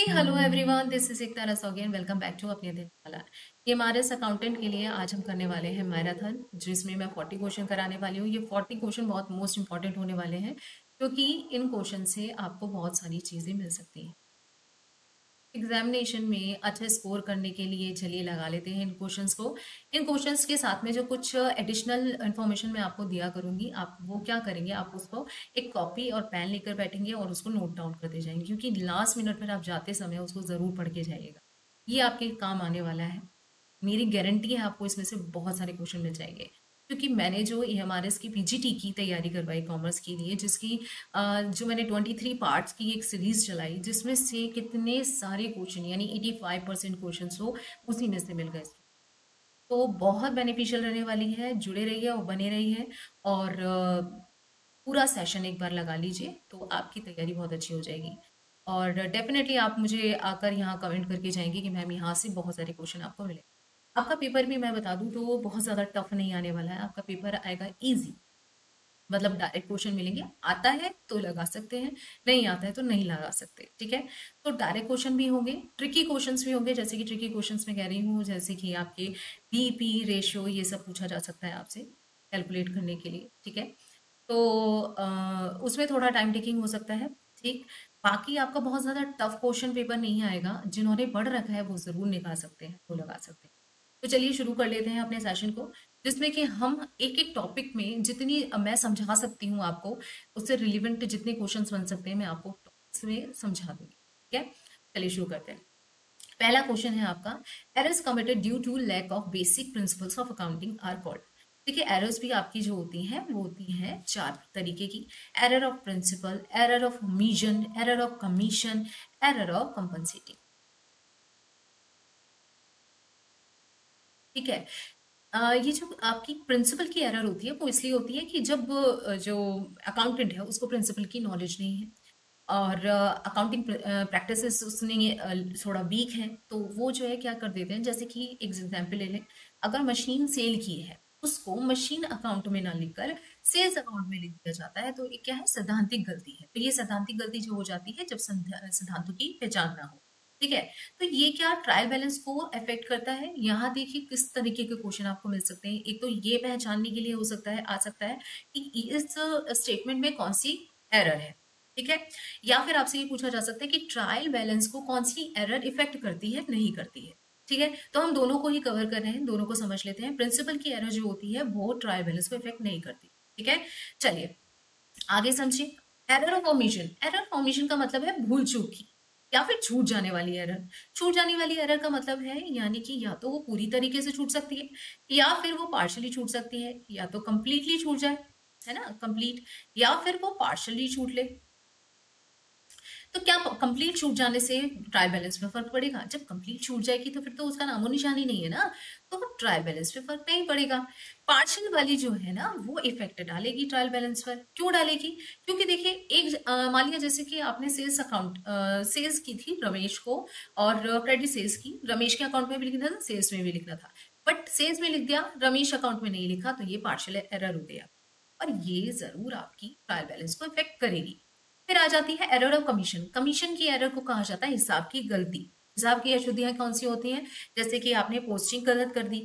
Hey hello everyone, this is Ekta Rastogi and welcome back to अपने दिन वाला। ये हमारे अकाउंटेंट के लिए आज हम करने वाले हैं मैराथन, जिसमें मैं 40 क्वेश्चन कराने वाली हूँ। ये 40 क्वेश्चन बहुत मोस्ट इंपॉर्टेंट होने वाले हैं, क्योंकि इन क्वेश्चन से आपको बहुत सारी चीजें मिल सकती हैं एग्जामिनेशन में। अच्छा स्कोर करने के लिए चलिए लगा लेते हैं इन क्वेश्चंस को। इन क्वेश्चंस के साथ में जो कुछ एडिशनल इन्फॉर्मेशन मैं आपको दिया करूंगी, आप वो क्या करेंगे, आप उसको एक कॉपी और पेन लेकर बैठेंगे और उसको नोट डाउन करते जाएंगे, क्योंकि लास्ट मिनट पर आप जाते समय उसको जरूर पढ़ के जाइएगा। ये आपके काम आने वाला है, मेरी गारंटी है आपको इसमें से बहुत सारे क्वेश्चन मिल जाएंगे। क्योंकि मैंने जो एमआरएस की पीजीटी की तैयारी करवाई कॉमर्स के लिए, जिसकी जो मैंने 23 पार्ट्स की एक सीरीज चलाई, जिसमें से कितने सारे क्वेश्चन यानी 85% क्वेश्चन तो उसी में से मिल गए। तो बहुत बेनिफिशियल रहने वाली है, जुड़े रहिए और बने रहिए। और पूरा सेशन एक बार लगा लीजिए तो आपकी तैयारी बहुत अच्छी हो जाएगी। और डेफिनेटली आप मुझे आकर यहाँ कमेंट करके जाएंगे कि मैम यहाँ से बहुत सारे क्वेश्चन आपको मिले। आपका पेपर भी मैं बता दूं तो बहुत ज़्यादा टफ नहीं आने वाला है, आपका पेपर आएगा इजी। मतलब डायरेक्ट क्वेश्चन मिलेंगे, आता है तो लगा सकते हैं, नहीं आता है तो नहीं लगा सकते, ठीक है। तो डायरेक्ट क्वेश्चन भी होंगे, ट्रिकी क्वेश्चंस भी होंगे। जैसे कि ट्रिकी क्वेश्चंस में कह रही हूँ, जैसे कि आपके बीपी रेशियो ये सब पूछा जा सकता है आपसे कैलकुलेट करने के लिए, ठीक है। तो उसमें थोड़ा टाइम टेकिंग हो सकता है, ठीक। बाकी आपका बहुत ज्यादा टफ क्वेश्चन पेपर नहीं आएगा, जिन्होंने पढ़ रखा है वो जरूर निकाल सकते हैं, वो लगा सकते हैं। तो चलिए शुरू कर लेते हैं अपने सेशन को, जिसमें कि हम एक एक टॉपिक में जितनी मैं समझा सकती हूँ आपको, उससे रिलेवेंट जितने क्वेश्चंस बन सकते हैं मैं आपको टॉपिक्स में समझा दूंगी, ठीक है। चलिए शुरू करते हैं। पहला क्वेश्चन है आपका, errors committed due to lack of basic principles of accounting are called. देखिए एरर्स भी आपकी जो होती हैं वो होती हैं चार तरीके की। Error of principle, error of omission, error of commission, error of compensating, ठीक है। ये जो आपकी प्रिंसिपल की एरर होती है वो इसलिए होती है कि जब जो अकाउंटेंट है उसको प्रिंसिपल की नॉलेज नहीं है और अकाउंटिंग प्रैक्टिसेस उसने थोड़ा वीक है, तो वो जो है क्या कर देते हैं, जैसे कि एक एग्जांपल ले लें। अगर मशीन सेल की है, उसको मशीन अकाउंट में ना लिखकर सेल्स अकाउंट में लिख दिया जाता है, तो ये क्या है, सैद्धांतिक गलती है। तो ये सैद्धांतिक गलती जो हो जाती है जब सिद्धांतों की पहचान ना हो, ठीक है। तो ये क्या ट्रायल बैलेंस को अफेक्ट करता है। यहाँ देखिए किस तरीके के क्वेश्चन आपको मिल सकते हैं। एक तो ये पहचानने के लिए हो सकता है, आ सकता है कि इस स्टेटमेंट में कौन सी एरर है, ठीक है। या फिर आपसे ये पूछा जा सकता है कि ट्रायल बैलेंस को कौन सी एरर इफेक्ट करती है, नहीं करती है, ठीक है। तो हम दोनों को ही कवर कर रहे हैं, दोनों को समझ लेते हैं। प्रिंसिपल की एरर जो होती है वो ट्रायल बैलेंस को इफेक्ट नहीं करती, ठीक है। चलिए आगे समझिए। Error of omission, error of omission का मतलब है भूल चूक की या फिर छूट जाने वाली एरर। छूट जाने वाली एरर का मतलब है यानी कि या तो वो पूरी तरीके से छूट सकती है, या फिर वो पार्शली छूट सकती है, या तो कंप्लीटली छूट जाए, है ना, कंप्लीट, या फिर वो पार्शली छूट ले। तो क्या कंप्लीट छूट जाने से ट्रायल बैलेंस में फर्क पड़ेगा? जब कंप्लीट छूट जाएगी तो फिर तो उसका नामो निशान ही नहीं है ना, तो ट्रायल बैलेंस पे फर्क नहीं पड़ेगा। पार्शियल वाली जो है ना वो इफेक्ट डालेगी ट्रायल बैलेंस पर। क्यों डालेगी? क्योंकि देखिए एक मान लिया जैसे कि आपने सेल्स अकाउंट सेल्स की थी रमेश को, और क्रेडिट सेल्स की, रमेश के अकाउंट में भी लिखना था, सेल्स में भी लिखना था, बट सेल्स में लिख दिया, रमेश अकाउंट में नहीं लिखा, तो ये पार्शियल एरर हो गया और ये जरूर आपकी ट्रायल बैलेंस को इफेक्ट करेगी। फिर आ जाती है एरर ऑफ कमीशन। कमीशन की एरर को कहा जाता है हिसाब की गलती। हिसाब की अशुद्धियां कौन सी होती हैं? जैसे कि आपने पोस्टिंग गलत कर दी,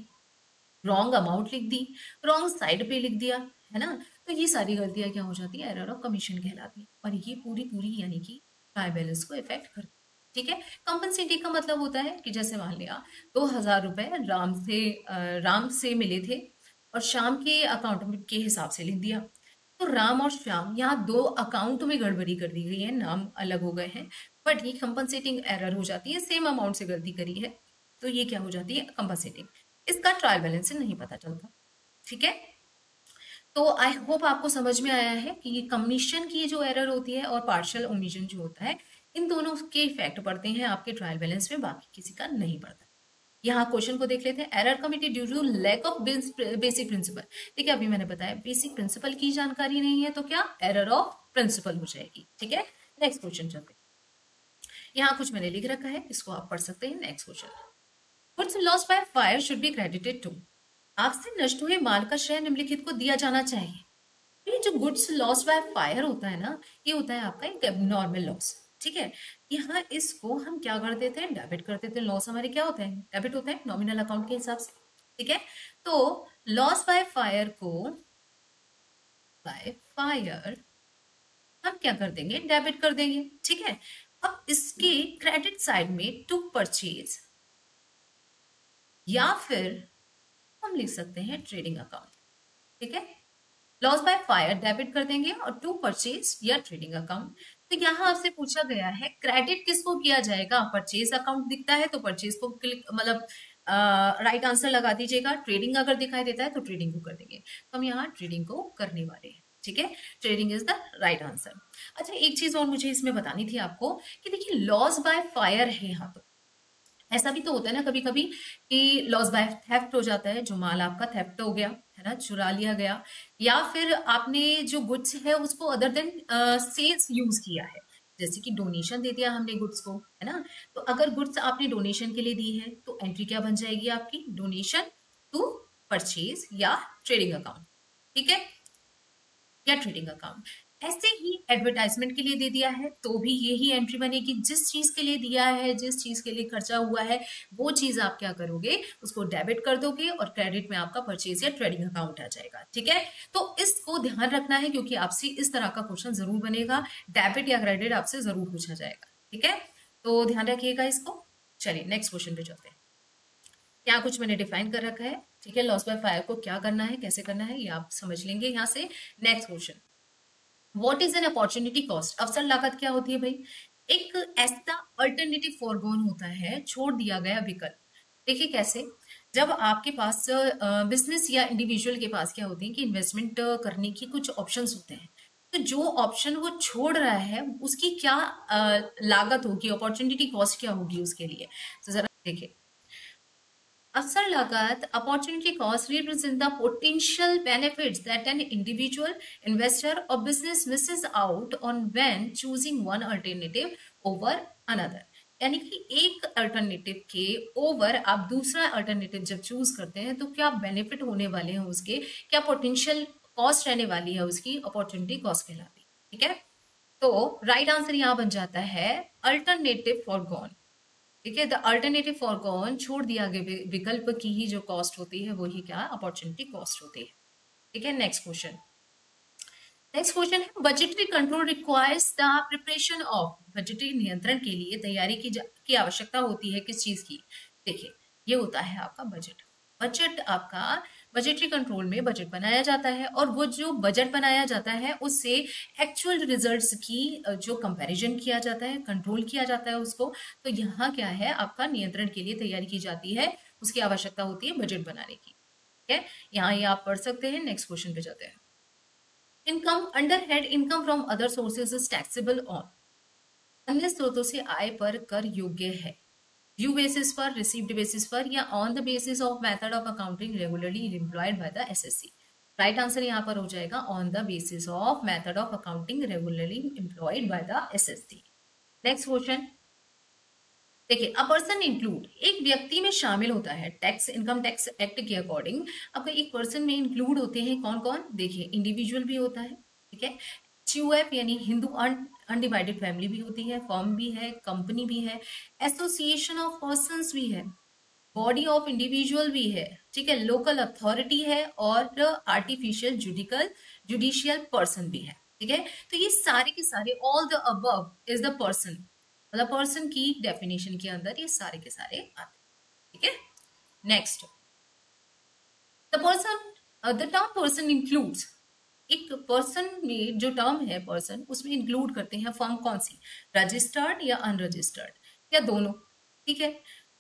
रॉन्ग अमाउंट लिख दी, रॉन्ग साइड पे लिख दिया, है ना। तो ये सारी गलतियां क्या हो जाती है, एरर ऑफ कमीशन कहलाती है, और ये पूरी पूरी यानी कि ट्रायल बैलेंस को इफेक्ट करती है, ठीक है। कंपनसेटिंग का मतलब होता है कि जैसे मान लिया 2,000 रुपए राम से मिले थे और शाम के अकाउंट के हिसाब से लिख दिया। तो राम और श्याम, यहाँ दो अकाउंट में गड़बड़ी कर दी गई है, नाम अलग हो गए हैं, बट ये कंपनसेटिंग एरर हो जाती है, सेम अमाउंट से गलती करी है, तो ये क्या हो जाती है, कंपनसेटिंग। इसका ट्रायल बैलेंस से नहीं पता चलता, ठीक है। तो आई होप आपको समझ में आया है कि कमीशन की जो एरर होती है और पार्शियल ओमिशन जो होता है, इन दोनों के इफेक्ट पड़ते हैं आपके ट्रायल बैलेंस में, बाकी किसी का नहीं पड़ता। यहाँ क्वेश्चन को देख लेते हैं। Error committed due to lack of basic principle. ठीक है, अभी मैंने बताया बेसिक प्रिंसिपल की जानकारी नहीं है तो क्या एरर ऑफ प्रिंसिपल हो जाएगी, ठीक है। नेक्स्ट क्वेश्चन चलते हैं। यहाँ कुछ मैंने लिख रखा है, इसको आप पढ़ सकते हैं। Next question, goods lost by fire should be credited to. आग से नष्ट हुए माल का श्रेय निम्नलिखित को दिया जाना चाहिए। ये जो गुड्स लॉस्ट बाय फायर होता है ना, ये होता है आपका एक एबनॉर्मल लॉस, ठीक है। यहाँ इसको हम क्या कर देते हैं, डेबिट कर देते हैं। लॉस हमारे क्या होते हैं, डेबिट होते हैं नॉमिनल अकाउंट के हिसाब से, ठीक है। तो लॉस बाय फायर को बाय फायर हम क्या कर देंगे, डेबिट कर देंगे, ठीक है। अब इसके क्रेडिट साइड में टू परचेज या फिर हम लिख सकते हैं ट्रेडिंग अकाउंट, ठीक है। लॉस बाय फायर डेबिट कर देंगे और टू परचेज या ट्रेडिंग अकाउंट। तो यहाँ आपसे पूछा गया है क्रेडिट किसको किया जाएगा, परचेज अकाउंट दिखता है तो परचेज को क्लिक मतलब राइट आंसर लगा दीजिएगा। ट्रेडिंग अगर दिखाई देता है तो ट्रेडिंग को कर देंगे। तो हम यहाँ ट्रेडिंग को करने वाले हैं, ठीक है। Trading is the right answer. अच्छा, एक चीज और मुझे इसमें बतानी थी आपको कि देखिए लॉस बाय फायर है यहाँ तो ऐसा भी तो होता है ना कभी कभी कि लॉस बाय थेफ्ट हो जाता है, जो माल आपका थेफ्ट हो गया है ना, चुरा लिया गया, या फिर आपने जो गुड्स है उसको अदर देन सेल्स यूज किया है, जैसे कि डोनेशन दे दिया हमने गुड्स को, है ना। तो अगर गुड्स आपने डोनेशन के लिए दी है तो एंट्री क्या बन जाएगी आपकी, डोनेशन टू परचेज या ट्रेडिंग अकाउंट, ठीक है, या ट्रेडिंग अकाउंट। ऐसे ही एडवर्टाइजमेंट के लिए दे दिया है तो भी यही एंट्री बनेगी, जिस चीज के लिए दिया है, जिस चीज के लिए खर्चा हुआ है वो चीज आप क्या करोगे, उसको डेबिट कर दोगे और क्रेडिट में आपका परचेज या ट्रेडिंग अकाउंट आ जाएगा, ठीक है। तो इसको ध्यान रखना है क्योंकि आपसे इस तरह का क्वेश्चन जरूर बनेगा, डेबिट या क्रेडिट आपसे जरूर पूछा जाएगा, ठीक है। तो ध्यान रखिएगा इसको। चलिए नेक्स्ट क्वेश्चन पे चलते हैं। क्या कुछ मैंने डिफाइन कर रखा है, ठीक है। लॉस बाय फायर को क्या करना है, कैसे करना है, ये आप समझ लेंगे यहाँ से। Next question, what is an opportunity cost. अवसर लागत क्या होती है भाई, एक ऐसा अल्टरनेटिव फॉरगॉन होता है, छोड़ दिया गया विकल्प। देखिए कैसे, जब आपके पास बिजनेस या इंडिविजुअल के पास क्या होते हैं कि इन्वेस्टमेंट करने की कुछ ऑप्शंस होते हैं, तो जो ऑप्शन वो छोड़ रहा है उसकी क्या लागत होगी, अपॉर्चुनिटी कॉस्ट क्या होगी उसके लिए। तो जरा देखिए, अवसर लागत opportunity cost represent the potential benefits that an individual, investor or business misses out on when choosing one alternative over another। यानी कि एक अल्टरनेटिव के ओवर आप दूसरा अल्टरनेटिव जब चूज करते हैं तो क्या बेनिफिट होने वाले हैं उसके, क्या पोटेंशियल कॉस्ट रहने वाली है उसकी, अपॉर्चुनिटी कॉस्ट कहलाती है, ठीक है। तो राइट आंसर यहाँ बन जाता है अल्टरनेटिव फॉरगॉन, ठीक है। द अल्टरनेटिव फॉरगॉन, छोड़ दिया गया विकल्प की ही जो कॉस्ट होती है वही क्या, अपॉर्चुनिटी कॉस्ट होती है, ठीक है। नेक्स्ट क्वेश्चन, नेक्स्ट क्वेश्चन है budgetary control requires the preparation of. Budgetary नियंत्रण के लिए तैयारी की आवश्यकता होती है किस चीज की, देखिए ये होता है आपका बजट। बजट आपका बजटरी कंट्रोल में बजट बनाया जाता है और वो जो बजट बनाया जाता है उससे एक्चुअल रिजल्ट्स की जो कंपैरिजन किया जाता है, कंट्रोल किया जाता है उसको। तो यहाँ क्या है, आपका नियंत्रण के लिए तैयारी की जाती है, उसकी आवश्यकता होती है बजट बनाने की, ठीक है। यहाँ ये आप पढ़ सकते हैं। नेक्स्ट क्वेश्चन पे जाते हैं। Income under head income from other sources is taxable on. अन्य स्रोतों से आय पर कर योग्य है, ड्यू बेसिस पर, रिसीव्ड बेसिस पर, या on the basis of method of accounting regularly employed by the assessee. Right answer यहाँ पर हो जाएगा on the basis of method of accounting regularly employed by the assessee. Next question देखिए, a person include, एक व्यक्ति में शामिल होता है टैक्स इनकम टैक्स एक्ट के अकॉर्डिंग। अब एक पर्सन में इंक्लूड होते हैं कौन कौन, देखिए इंडिविजुअल भी होता है, ठीक है, HUF यानी हिंदू अनडिवाइडेड फैमिली भी होती है, फर्म भी है, कंपनी भी है, एसोसिएशन ऑफ पर्संस भी है, बॉडी ऑफ इंडिविजुअल भी है, ठीक है, लोकल अथॉरिटी है और आर्टिफिशियल जुडिशियल पर्सन भी है, ठीक है। तो ये सारे के सारे all the above is the person, मतलब पर्सन की डेफिनेशन के अंदर ये सारे के सारे आते हैं, ठीक है। Next, the person the term person includes, एक पर्सन में जो टर्म है पर्सन उसमें इंक्लूड करते हैं फर्म कौन सी, रजिस्टर्ड या अनरजिस्टर्ड या दोनों, ठीक है,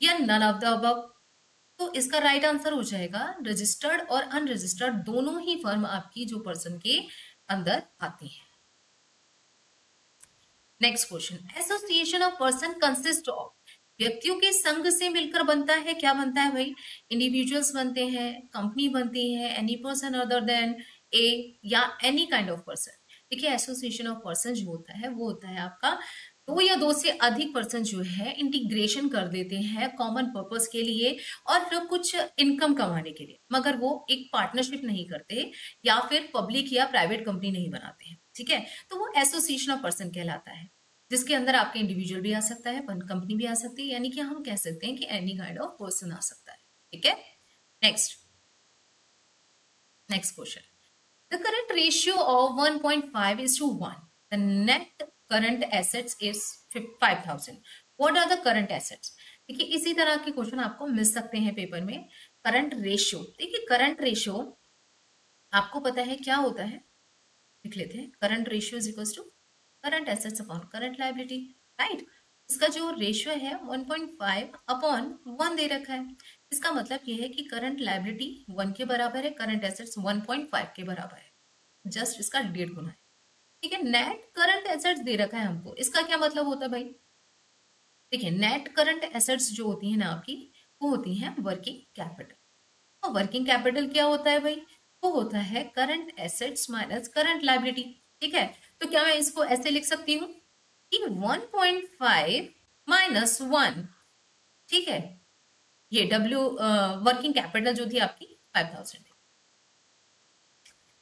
या नन ऑफ द अबव। तो इसका राइट आंसर हो जाएगा रजिस्टर्ड और अनरजिस्टर्ड दोनों ही फर्म आपकी जो पर्सन के अंदर आती है। Next question, association of person consist of, व्यक्तियों के संघ से मिलकर बनता है, क्या बनता है भाई, इंडिविजुअल्स बनते हैं, कंपनी बनती है, एनी पर्सन अदर देन ए, या एनी काइंड ऑफ पर्सन। देखिए एसोसिएशन ऑफ पर्सन जो होता है वो होता है आपका दो या दो से अधिक पर्सन जो है इंटीग्रेशन कर देते हैं कॉमन पर्पस के लिए और फिर कुछ इनकम कमाने के लिए, मगर वो एक पार्टनरशिप नहीं करते या फिर पब्लिक या प्राइवेट कंपनी नहीं बनाते हैं, ठीक है। तो वो एसोसिएशन ऑफ पर्सन कहलाता है। जिसके अंदर आपके इंडिविजुअल भी आ सकता है, कंपनी भी आ सकती है, यानी कि हम कह सकते हैं कि एनी काइंड ऑफ पर्सन आ सकता है। ठीक है, next next question, the current ratio of 1.5:1, the net current assets is 5,000, what are the current assets. देखिए इसी तरह के क्वेश्चन आपको मिल सकते हैं पेपर में। करंट रेशियो, देखिए करंट रेशियो आपको पता है क्या होता है, लिख लेते हैं। Current ratio is equal to current assets upon current liability, right. इसका जो रेशियो है 1.5/1 दे रखा है। इसका मतलब यह है कि करंट लायबिलिटी 1 के बराबर है, करंट एसेट्स 1.5 के बराबर है, जस्ट इसका 1.5 गुना है। ठीक है, नेट करंट एसेट्स दे रखा है हमको, इसका क्या मतलब होता है भाई। देखिए नेट करंट एसेट्स जो होती है ना आपकी, वो होती हैं वर्किंग कैपिटल। और वर्किंग कैपिटल क्या होता है भाई, वो होता है current assets minus current liability. ठीक है, तो क्या मैं इसको ऐसे लिख सकती हूँ कि 1.5 माइनस 1, ठीक है, ये डब्ल्यू वर्किंग कैपिटल जो थी आपकी 5,000 है।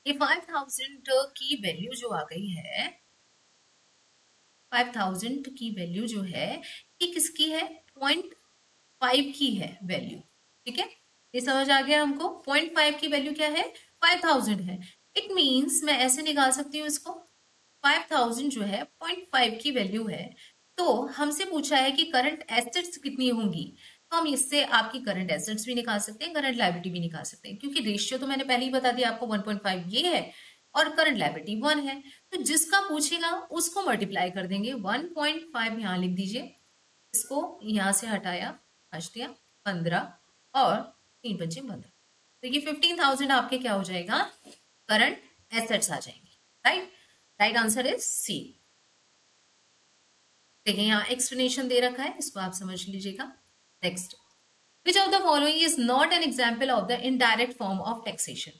ये 5,000 की वैल्यू जो आ गई है, 5,000 की वैल्यू जो है ये किसकी है, 0.5 की है वैल्यू। ठीक है, ये समझ आ गया हमको। 0.5 की वैल्यू क्या है, 5,000 है। इट मीन्स मैं ऐसे निकाल सकती हूँ इसको, 5,000 जो है 0.5 की वैल्यू है, तो हमसे पूछा है कि करंट एसेट्स कितनी होंगी, तो हम इससे आपकी करंट एसेट्स भी निकाल सकते हैं, करंट लायबिलिटी भी निकाल सकते हैं, क्योंकि रेशियो तो मैंने पहले ही बता दिया आपको 1.5 ये है और करंट लायबिलिटी 1 है। तो जिसका पूछेगा उसको मल्टीप्लाई कर देंगे, 1.5 यहाँ लिख दीजिए, इसको यहां से हटाया, बच दिया 15 और 3 पंचे 15, तो ये 15,000 आपके क्या हो जाएगा, करंट एसेट्स आ जाएंगे, right. Right answer is C. देखिए यहाँ एक्सप्लेनेशन दे रखा है, इसको आप समझ लीजिएगा। Next, which of the following is not an example of the indirect form of taxation.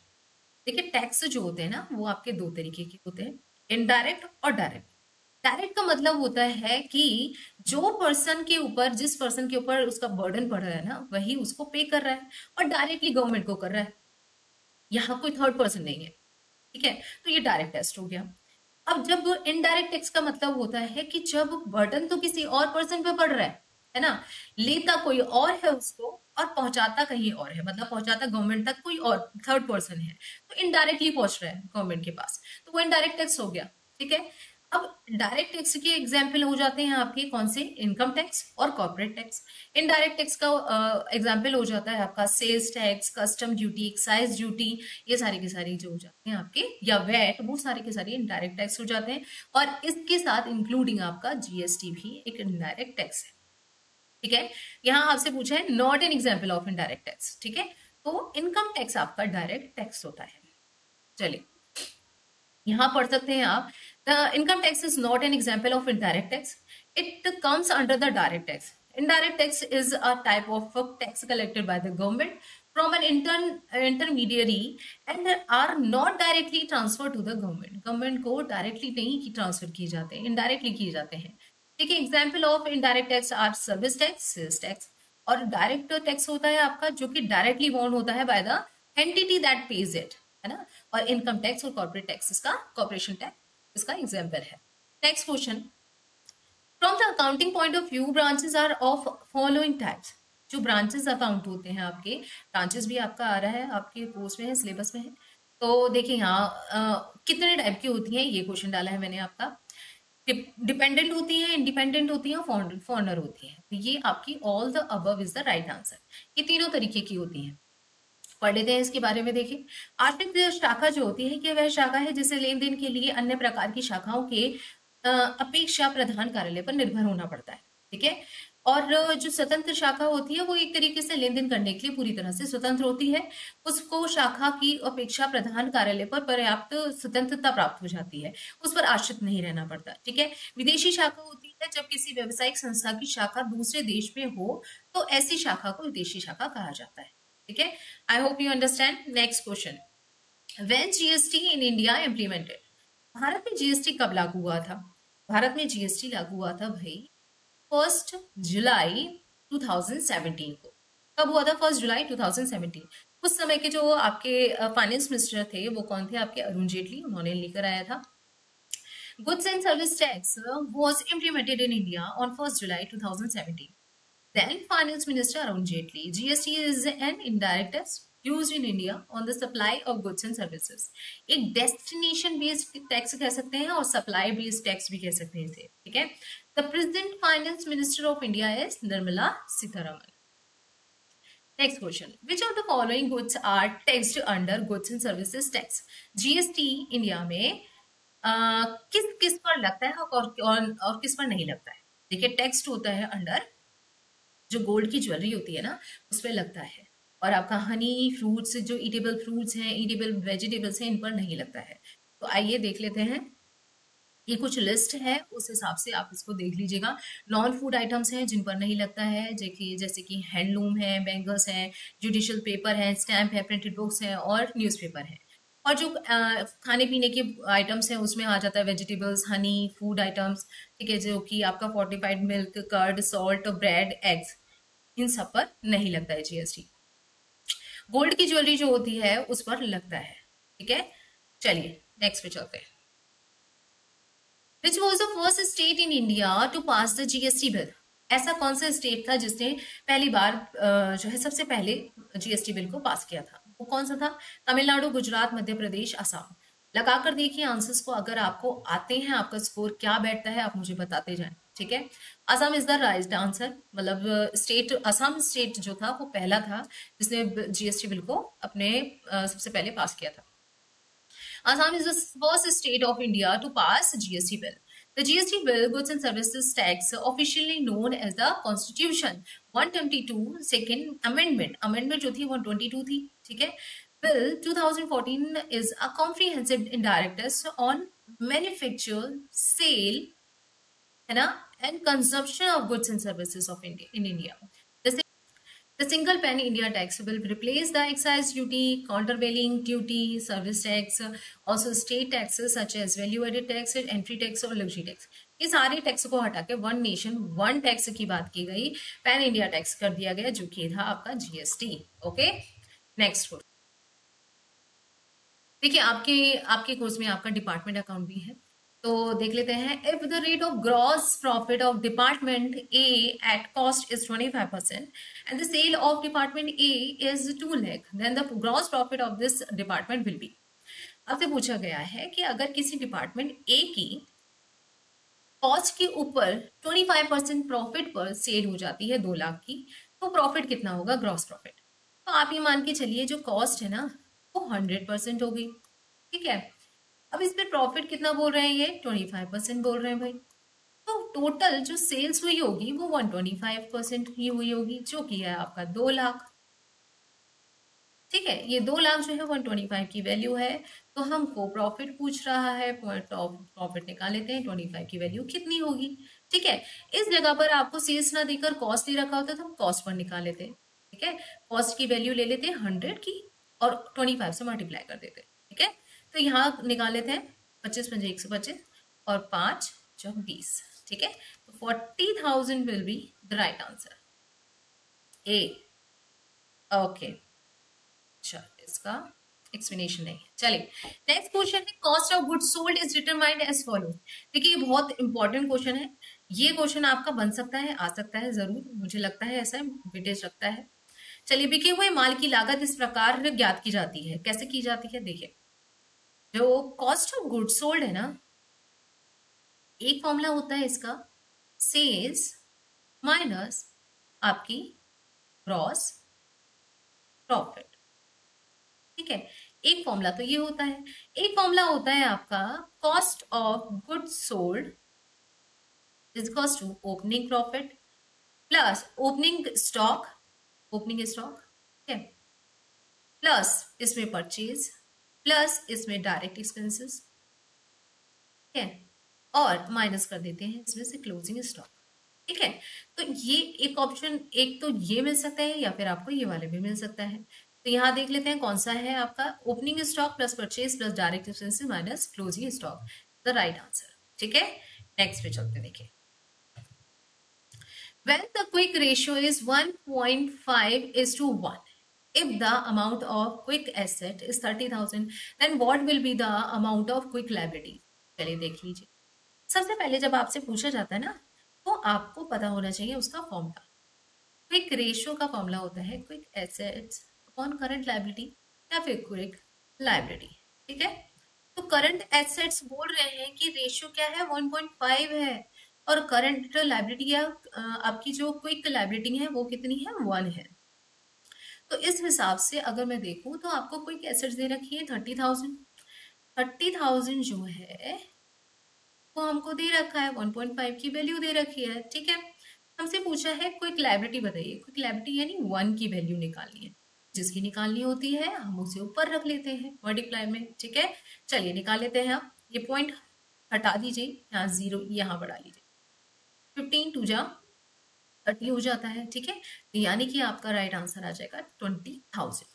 देखिए टैक्स जो होते हैं ना वो आपके दो तरीके के होते हैं, इनडायरेक्ट और डायरेक्ट। डायरेक्ट का मतलब होता है कि जो पर्सन के ऊपर, जिस पर्सन के ऊपर उसका बर्डन पड़ रहा है ना, वही उसको पे कर रहा है और डायरेक्टली गवर्नमेंट को कर रहा है, यहाँ कोई थर्ड पर्सन नहीं है। ठीक है, तो ये डायरेक्ट टेस्ट हो गया। अब जब इनडायरेक्ट टैक्स का मतलब होता है कि जब बर्डन तो किसी और पर्सन पे पड़ रहा है ना, लेता कोई और है उसको और पहुंचाता कहीं और है, मतलब पहुंचाता गवर्नमेंट तक कोई और थर्ड पर्सन है, तो इनडायरेक्टली पहुंच रहा है गवर्नमेंट के पास, तो वो इनडायरेक्ट टैक्स हो गया। ठीक है, अब डायरेक्ट टैक्स के एग्जाम्पल हो जाते हैं आपके कौन से, इनकम टैक्स और कॉर्पोरेट टैक्स। इनडायरेक्ट टैक्स का एग्जाम्पल हो जाता है आपका sales tax, custom duty, excise duty, ये सारे के सारे जो हो जाते हैं आपके, या वैट, वो सारे के सारे इनडायरेक्ट टैक्स हो जाते हैं। और इसके साथ इंक्लूडिंग आपका जीएसटी भी एक इनडायरेक्ट टैक्स है। ठीक है, यहाँ आपसे पूछा है not an example of indirect tax. ठीक है, तो इनकम टैक्स आपका डायरेक्ट टैक्स होता है। चलिए यहां पढ़ सकते हैं आप, the income tax is not an example of indirect tax, it comes under the direct tax. Indirect tax is a type of tax collected by the government from an intermediary and are not directly transferred to the government. Government को directly नहीं transfer किए जाते हैं, indirectly किए जाते हैं। ठीक है, example of indirect tax are service tax, sales tax. और डायरेक्ट टैक्स होता है आपका जो कि डायरेक्टली बोर्न होता है by the entity that pays it, है ना। और इनकम टैक्स और कॉर्पोरेट टैक्स इसका, कॉर्पोरेशन टैक्स इसका एग्जाम्पल है। Next question, from the accounting point of view branches are of following types. जो ब्रांचेस अकाउंट होते हैं आपके, ब्रांचेस भी आपका आ रहा है आपके कोर्स में है, सिलेबस में है। तो देखिए यहाँ कितने टाइप की होती हैं, ये क्वेश्चन डाला है मैंने आपका। डिपेंडेंट होती है, इंडिपेंडेंट होती है और फॉरनर होती है। तो ये आपकी all the above is the right answer. ये तीनों तरीके की होती हैं, पढ़ लेते हैं इसके बारे में। देखिए आर्थिक शाखा जो होती है कि वह शाखा है जिसे लेन देन के लिए अन्य प्रकार की शाखाओं के अपेक्षा प्रधान कार्यालय पर निर्भर होना पड़ता है। ठीक है, और जो स्वतंत्र शाखा होती है वो एक तरीके से लेन देन करने के लिए पूरी तरह से स्वतंत्र होती है, उसको शाखा की अपेक्षा प्रधान कार्यालय पर पर्याप्त स्वतंत्रता प्राप्त हो जाती है, उस पर आश्रित नहीं रहना पड़ता। ठीक है, विदेशी शाखा होती है जब किसी व्यवसायिक संस्था की शाखा दूसरे देश में हो तो ऐसी शाखा को विदेशी शाखा कहा जाता है। ठीक है, I hope you understand. Next question, when GST in India implemented. Bharat में जीएसटी कब लागू हुआ था? भारत में जीएसटी लागू हुआ था भाई 1 जुलाई 2017 को। कब हुआ था? 1 जुलाई 2017। उस समय के जो आपके फाइनेंस मिनिस्टर थे वो कौन थे? आपके अरुण जेटली, उन्होंने लेकर आया था। Goods and service tax was implemented in India on 1st July 2017. Then Finance Minister Arun Jaitley, GST is an indirect tax used in India on the supply of goods and services. एक destination based tax कह सकते हैं और supply based tax भी कह सकते हैं इसे, ठीक है? The present Finance Minister of India is Nirmala Sitharaman. Next question. Which of the following goods are taxed under goods and services tax? GST India में किस किस पर लगता है और किस पर नहीं लगता है? देखिए टैक्स होता है अंडर जो गोल्ड की ज्वेलरी होती है ना उस पर लगता है, और आपका हनी फ्रूट्स जो ईटेबल फ्रूट्स हैं ईटेबल वेजिटेबल्स हैं इन पर नहीं लगता है। तो आइए देख लेते हैं, ये कुछ लिस्ट है उस हिसाब से आप इसको देख लीजिएगा। नॉन फूड आइटम्स हैं जिन पर नहीं लगता है, जैसे कि हैंडलूम है, बैंगल्स हैं, जुडिशियल पेपर है, स्टैम्प है, प्रिंटेड बुक्स हैं और न्यूज़पेपर है। और जो खाने पीने के आइटम्स हैं उसमें आ जाता है वेजिटेबल्स, हनी, फूड आइटम्स, ठीक है, जो कि आपका fortified milk, curd, salt, bread, eggs, इन सब पर नहीं लगता है जीएसटी। गोल्ड की ज्वेलरी जो होती है उस पर लगता है, ठीक है। चलिए नेक्स्ट पे चलते हैं। Which was the first state in India to pass the GST bill? ऐसा कौन सा स्टेट था जिसने पहली बार जो है सबसे पहले जीएसटी बिल को पास किया था? वो कौन सा था? तमिलनाडु, गुजरात, मध्य प्रदेश, असम। लगाकर देखिए आंसर्स को, अगर आपको आते हैं, आपका स्कोर क्या बैठता है आप मुझे बताते जाएं, ठीक है। Assam is the right answer, मतलब स्टेट, असम स्टेट जो था वो पहला था जिसने जीएसटी बिल को अपने सबसे पहले पास किया था। Assam is the first state of India to pass GST bill. The GST bill, Goods and Services Tax, officially known as the Constitution 122 Second Amendment. Amendment जो थी 122 थी, ठीक है। Bill 2014 is a comprehensive indirect tax on manufacture, sale, है ना, and consumption of goods and services of India in India. The single pan India tax will replace the excise duty, countervailing duty, service tax, also state taxes such as value added tax, entry tax और luxury tax. ये सारे tax को हटा के one nation one tax की बात की गई, पैन इंडिया टैक्स कर दिया गया, जो कि था आपका जीएसटी। ओके, नेक्स्ट देखिए आपके कोर्स में आपका डिपार्टमेंट अकाउंट भी है, तो देख लेते हैं। If the rate of gross profit of department A at cost is 25% and the sale of department A is 2 lakh, then the gross profit of this department will be. आपसे पूछा गया है कि अगर किसी डिपार्टमेंट ए की कॉस्ट के ऊपर 25% प्रॉफिट पर सेल हो जाती है 2 लाख की, तो प्रॉफिट कितना होगा, ग्रॉस प्रॉफिट। तो आप ये मान के चलिए जो कॉस्ट है ना वो 100% होगी, ठीक है। अब इस पे प्रॉफिट कितना बोल रहे हैं, ये 25% बोल रहे हैं भाई, तो टोटल जो सेल्स हुई होगी वो 125% ही हुई होगी, जो कि है आपका 2 लाख, ठीक है। ये 2 लाख जो है 125 की वैल्यू है, तो हमको प्रॉफिट पूछ रहा है, प्रॉफिट निकाल लेते हैं, 25 की वैल्यू कितनी होगी, ठीक है। इस जगह पर आपको सेल्स ना देकर कॉस्ट दे रखा होता तो हम कॉस्ट पर निकाल लेते, ठीक है। कॉस्ट की वैल्यू ले लेते हैं 100 की और 25 से मल्टीप्लाई कर देते, ठीक है। तो यहाँ निकाल लेते हैं 25 पंजे 125 और 5 जो 20, ठीक है। तो 40,000 will be the right answer A. Okay, अच्छा इसका एक्सप्लेनेशन नहीं है। चलिए नेक्स्ट क्वेश्चन है, cost of goods sold is determined as follows. देखिए ये बहुत इंपॉर्टेंट क्वेश्चन है, ये क्वेश्चन आपका बन सकता है, आ सकता है, जरूर मुझे लगता है ऐसा वेटेज लगता है। चलिए बिके हुए माल की लागत इस प्रकार ज्ञात की जाती है, कैसे की जाती है, देखिए जो कॉस्ट ऑफ गुड्स सोल्ड है ना, एक फॉर्मूला होता है इसका, सेल्स माइनस आपकी ग्रॉस प्रॉफिट, ठीक है। एक फॉर्मूला तो ये होता है, एक फॉर्मूला होता है आपका cost of goods sold is equals to opening profit plus opening stock, ठीक है, प्लस इसमें परचेज प्लस इसमें डायरेक्ट एक्सपेंसेस, ठीक है, और माइनस कर देते हैं इसमें से क्लोजिंग स्टॉक, ठीक है। तो ये एक ऑप्शन, एक तो ये मिल सकता है या फिर आपको ये वाले भी मिल सकता है। तो यहाँ देख लेते हैं कौन सा है आपका, opening stock plus purchase plus direct expenses minus closing stock, the right answer, ठीक है। नेक्स्ट पे चलते हैं, देखिए when the quick ratio is 1.5:1, if the amount of quick asset is 30,000, then what will be the amount of quick liability? चलिए देख लीजिए, सबसे पहले जब आपसे पूछा जाता है ना, तो आपको पता होना चाहिए उसका फॉर्मूला। क्विक रेशियो का फॉर्मूला होता है quick assets upon current liability या फिर क्विक लायबिलिटी। ठीक है, तो करंट एसेट्स बोल रहे हैं कि रेशियो क्या है, 1.5 है, और करंट लायबिलिटी या आपकी जो क्विक लायबिलिटी है वो कितनी है, 1 है। तो इस हिसाब से अगर मैं देखूं तो आपको क्विक एसेट्स दे रखी है 30,000। 30,000 जो है वो हमको दे रखा है, 1.5 की वैल्यू दे रखी है। ठीक है, हमसे पूछा है क्विक लायबिलिटी बताइए, क्विक लायबिलिटी यानी 1 की वैल्यू निकालनी है। जिसकी निकालनी होती है हम उसे ऊपर रख लेते हैं मल्टीप्लाई में। ठीक है, चलिए निकाल लेते हैं। आप ये पॉइंट हटा दीजिए, यहाँ 0 यहाँ बढ़ा लीजिए, 15 टू जा 30 हो जाता है। ठीक है, यानी कि आपका राइट आंसर आ जाएगा 20,000।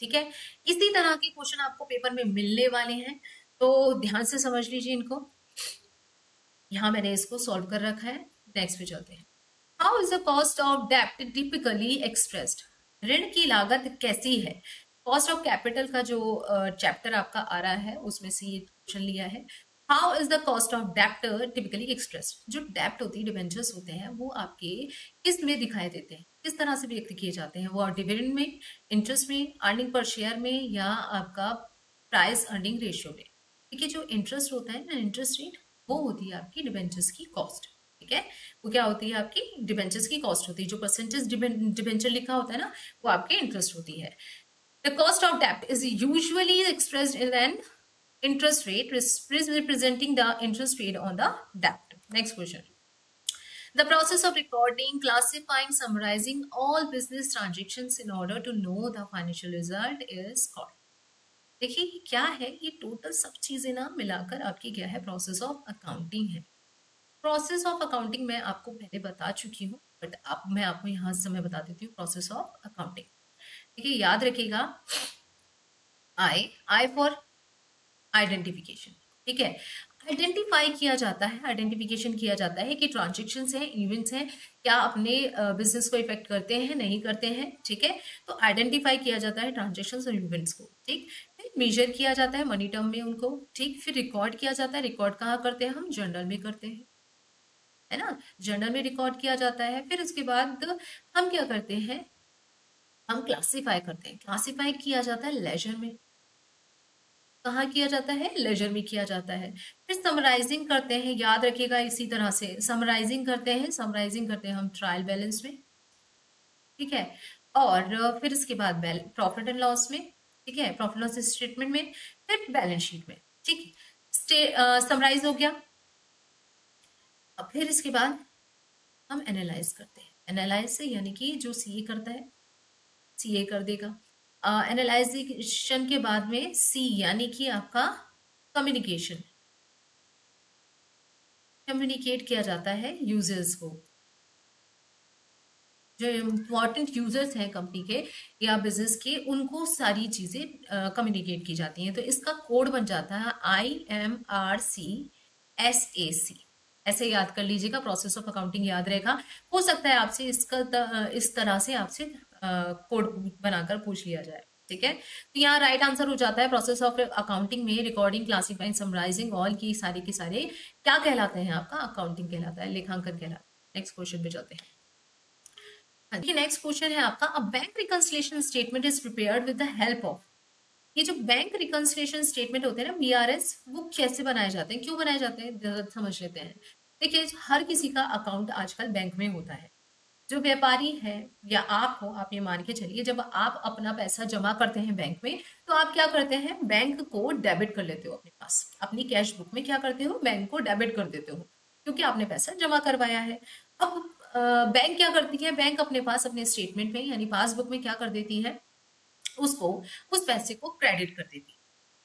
ठीक है, इसी तरह के क्वेश्चन आपको पेपर में मिलने वाले हैं, तो ध्यान से समझ लीजिए इनको। यहाँ मैंने इसको सॉल्व कर रखा है, नेक्स्ट पे चलते हैं। How is the cost of डेप्ट टिपिकली एक्सप्रेस्ड? ऋण की लागत कैसी है? कॉस्ट ऑफ कैपिटल का जो चैप्टर आपका आ रहा है उसमें से ये क्वेश्चन लिया है। How is the cost of डेप्ट टिपिकली एक्सप्रेस्ड? जो डेप्ट होती है, डिबेंचर्स होते हैं, वो आपके किस में दिखाई देते हैं, किस तरह से व्यक्त किए जाते हैं? वो डिविडेंड में, इंटरेस्ट में, अर्निंग पर शेयर में, या आपका प्राइस अर्निंग रेशियो में? ठीक है, जो इंटरेस्ट होता है ना, इंटरेस्ट रेट, वो होती है आपकी डिबेंचर्स की कॉस्ट। ठीक है, वो क्या होती है, आपकी डिबेंचर्स की कॉस्ट होती है। जो परसेंटेज डिबेंचर लिखा होता है ना, वो आपके इंटरेस्ट होती है। The cost of dept is usually expressed in an interest rate representing the interest paid on the dept. Next question. The process of recording, classifying, summarizing all business transactions in order to know the financial result is called. देखिए ये क्या है, ये total सब चीजें ना मिलाकर आपकी क्या है, प्रोसेस ऑफ अकाउंटिंग है। प्रोसेस ऑफ अकाउंटिंग मैं आपको पहले बता चुकी हूँ, बट अब मैं आपको यहाँ से मैं बता देती हूँ प्रोसेस ऑफ अकाउंटिंग। देखिए याद रखिएगा, आई फॉर आइडेंटिफिकेशन। ठीक है, आइडेंटिफाई किया जाता है, आइडेंटिफिकेशन किया जाता है कि ट्रांजेक्शन्स हैं, इवेंट्स हैं, क्या अपने बिजनेस को इफेक्ट करते हैं, नहीं करते हैं। ठीक है, तो आइडेंटिफाई किया जाता है ट्रांजेक्शन्स और इवेंट्स को। ठीक, फिर मेजर किया जाता है मनी टर्म में उनको। ठीक, फिर रिकॉर्ड किया जाता है। रिकॉर्ड कहाँ करते हैं हम, जर्नल में करते हैं, है ना, जर्नल में रिकॉर्ड किया जाता है। फिर उसके बाद हम क्या करते हैं, हम क्लासिफाई करते हैं। क्लासिफाई किया जाता है लेजर में। कहाँ किया जाता है, लेजर में किया जाता है। फिर समराइजिंग करते हैं, याद रखिएगा इसी तरह से समराइजिंग करते हैं। समराइजिंग करते हैं हम ट्रायल बैलेंस में। ठीक है, और फिर इसके बाद प्रॉफिट एंड लॉस में। ठीक है, प्रॉफिट लॉस स्टेटमेंट में, फिर बैलेंस शीट में। ठीक, समराइज हो गया। अब फिर इसके बाद हम एनालाइज करते हैं। एनालाइज से यानी कि जो सीए करता है, सीए कर देगा। एनालाइजेशन के बाद में सी यानी कि आपका कम्युनिकेशन, कम्युनिकेट किया जाता है यूजर्स को। जो इम्पोर्टेंट यूजर्स हैं कंपनी के या बिजनेस के, उनको सारी चीजें कम्युनिकेट की जाती हैं। तो इसका कोड बन जाता है IMRCSAC। ऐसे याद कर लीजिएगा, प्रोसेस ऑफ अकाउंटिंग याद रहेगा। हो सकता है आपसे इसका इस तरह से आपसे कोड बनाकर पूछ लिया जाए। ठीक है, तो यहाँ राइट आंसर हो जाता है प्रोसेस ऑफ अकाउंटिंग में रिकॉर्डिंग, क्लासिफाइंग, समराइजिंग ऑल की सारे के सारे क्या कहलाते हैं, आपका अकाउंटिंग कहलाता है, लेखांकन कहलाता है। नेक्स्ट क्वेश्चन पे चलते हैं। देखिए नेक्स्ट क्वेश्चन है आपका, a bank reconciliation statement is prepared with the help of. ये जो बैंक रिकंसिलिएशन स्टेटमेंट होते हैं ना, बीआरएस, वो कैसे बनाए जाते हैं, क्यों बनाए जाते हैं, जरा समझ लेते हैं। देखिए हर किसी का अकाउंट आजकल बैंक में होता है। जो व्यापारी है या आप हो, आप ये मान के चलिए, जब आप अपना पैसा जमा करते हैं बैंक में, तो आप क्या करते हैं, बैंक को डेबिट कर लेते हो अपने पास। अपनी कैश बुक में क्या करते हो, बैंक को डेबिट कर देते हो, क्योंकि आपने पैसा जमा करवाया है। अब बैंक क्या करती है, बैंक अपने पास अपने स्टेटमेंट में यानी पासबुक में क्या कर देती है, उसको उस पैसे को क्रेडिट कर देती है।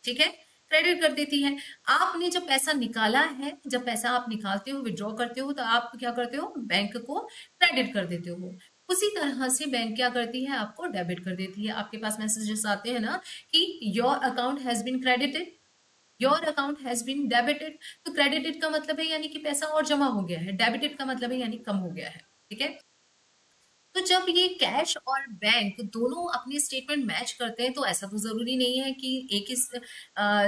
ठीक है, क्रेडिट कर देती है। आपने जब पैसा निकाला है, जब पैसा आप निकालते हो, विड्रॉ करते हो, तो आप क्या करते हो, बैंक को क्रेडिट कर देते हो। उसी तरह से बैंक क्या करती है, आपको डेबिट कर देती है। आपके पास मैसेजेस आते हैं ना कि your account has been credited, your account has been debited. तो क्रेडिटेड का मतलब है यानी कि पैसा और जमा हो गया है, डेबिटेड का मतलब है यानी कम हो गया है। ठीक है, तो जब ये कैश और बैंक दोनों अपने स्टेटमेंट मैच करते हैं, तो ऐसा तो जरूरी नहीं है कि एक ही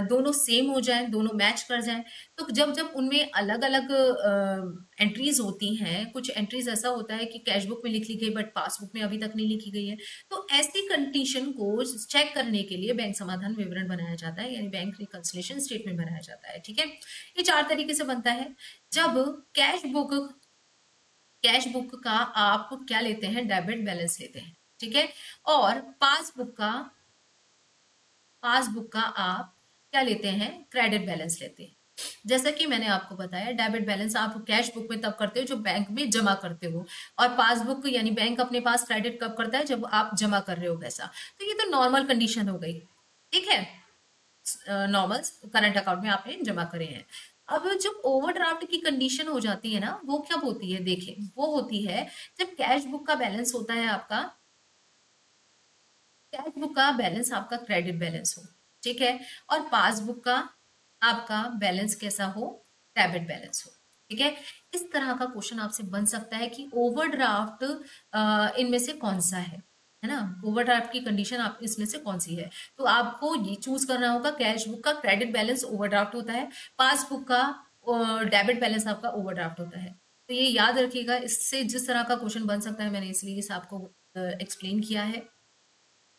दोनों सेम हो जाए, दोनों मैच कर जाए। तो जब जब उनमें अलग अलग एंट्रीज होती हैं, कुछ एंट्रीज ऐसा होता है कि कैश बुक में लिख ली गई बट पासबुक में अभी तक नहीं लिखी गई है, तो ऐसी कंडीशन को चेक करने के लिए बैंक समाधान विवरण बनाया जाता है, यानी बैंक रिकंसिलिएशन स्टेटमेंट बनाया जाता है। ठीक है, ये 4 तरीके से बनता है। जब कैश बुक का आप क्या लेते हैं, डेबिट बैलेंस लेते हैं। ठीक है, और पासबुक का आप क्या लेते हैं, क्रेडिट बैलेंस लेते हैं। जैसा कि मैंने आपको बताया, डेबिट बैलेंस आप कैश बुक में तब करते हो जब बैंक में जमा करते हो, और पासबुक यानी बैंक अपने पास क्रेडिट कब करता है, जब आप जमा कर रहे हो पैसा। तो ये तो नॉर्मल कंडीशन हो गई। ठीक है, नॉर्मल करंट अकाउंट में आपने जमा करे हैं। अब जब ओवरड्राफ्ट की कंडीशन हो जाती है ना, वो कब होती है, देखें, वो होती है जब कैश बुक का बैलेंस होता है आपका, कैश बुक का बैलेंस आपका क्रेडिट बैलेंस हो। ठीक है, और पासबुक का आपका बैलेंस कैसा हो, डेबिट बैलेंस हो। ठीक है, इस तरह का क्वेश्चन आपसे बन सकता है कि ओवरड्राफ्ट इनमें से कौन सा है ना, ओवरड्राफ्ट की कंडीशन आप इसमें से कौन सी है। तो आपको ये चूज करना होगा, कैश बुक का क्रेडिट बैलेंस ओवरड्राफ्ट होता है, पासबुक का डेबिट बैलेंस आपका ओवरड्राफ्ट होता है। तो ये याद रखिएगा, इससे जिस तरह का क्वेश्चन बन सकता है, मैंने इसलिए इस आपको एक्सप्लेन किया है।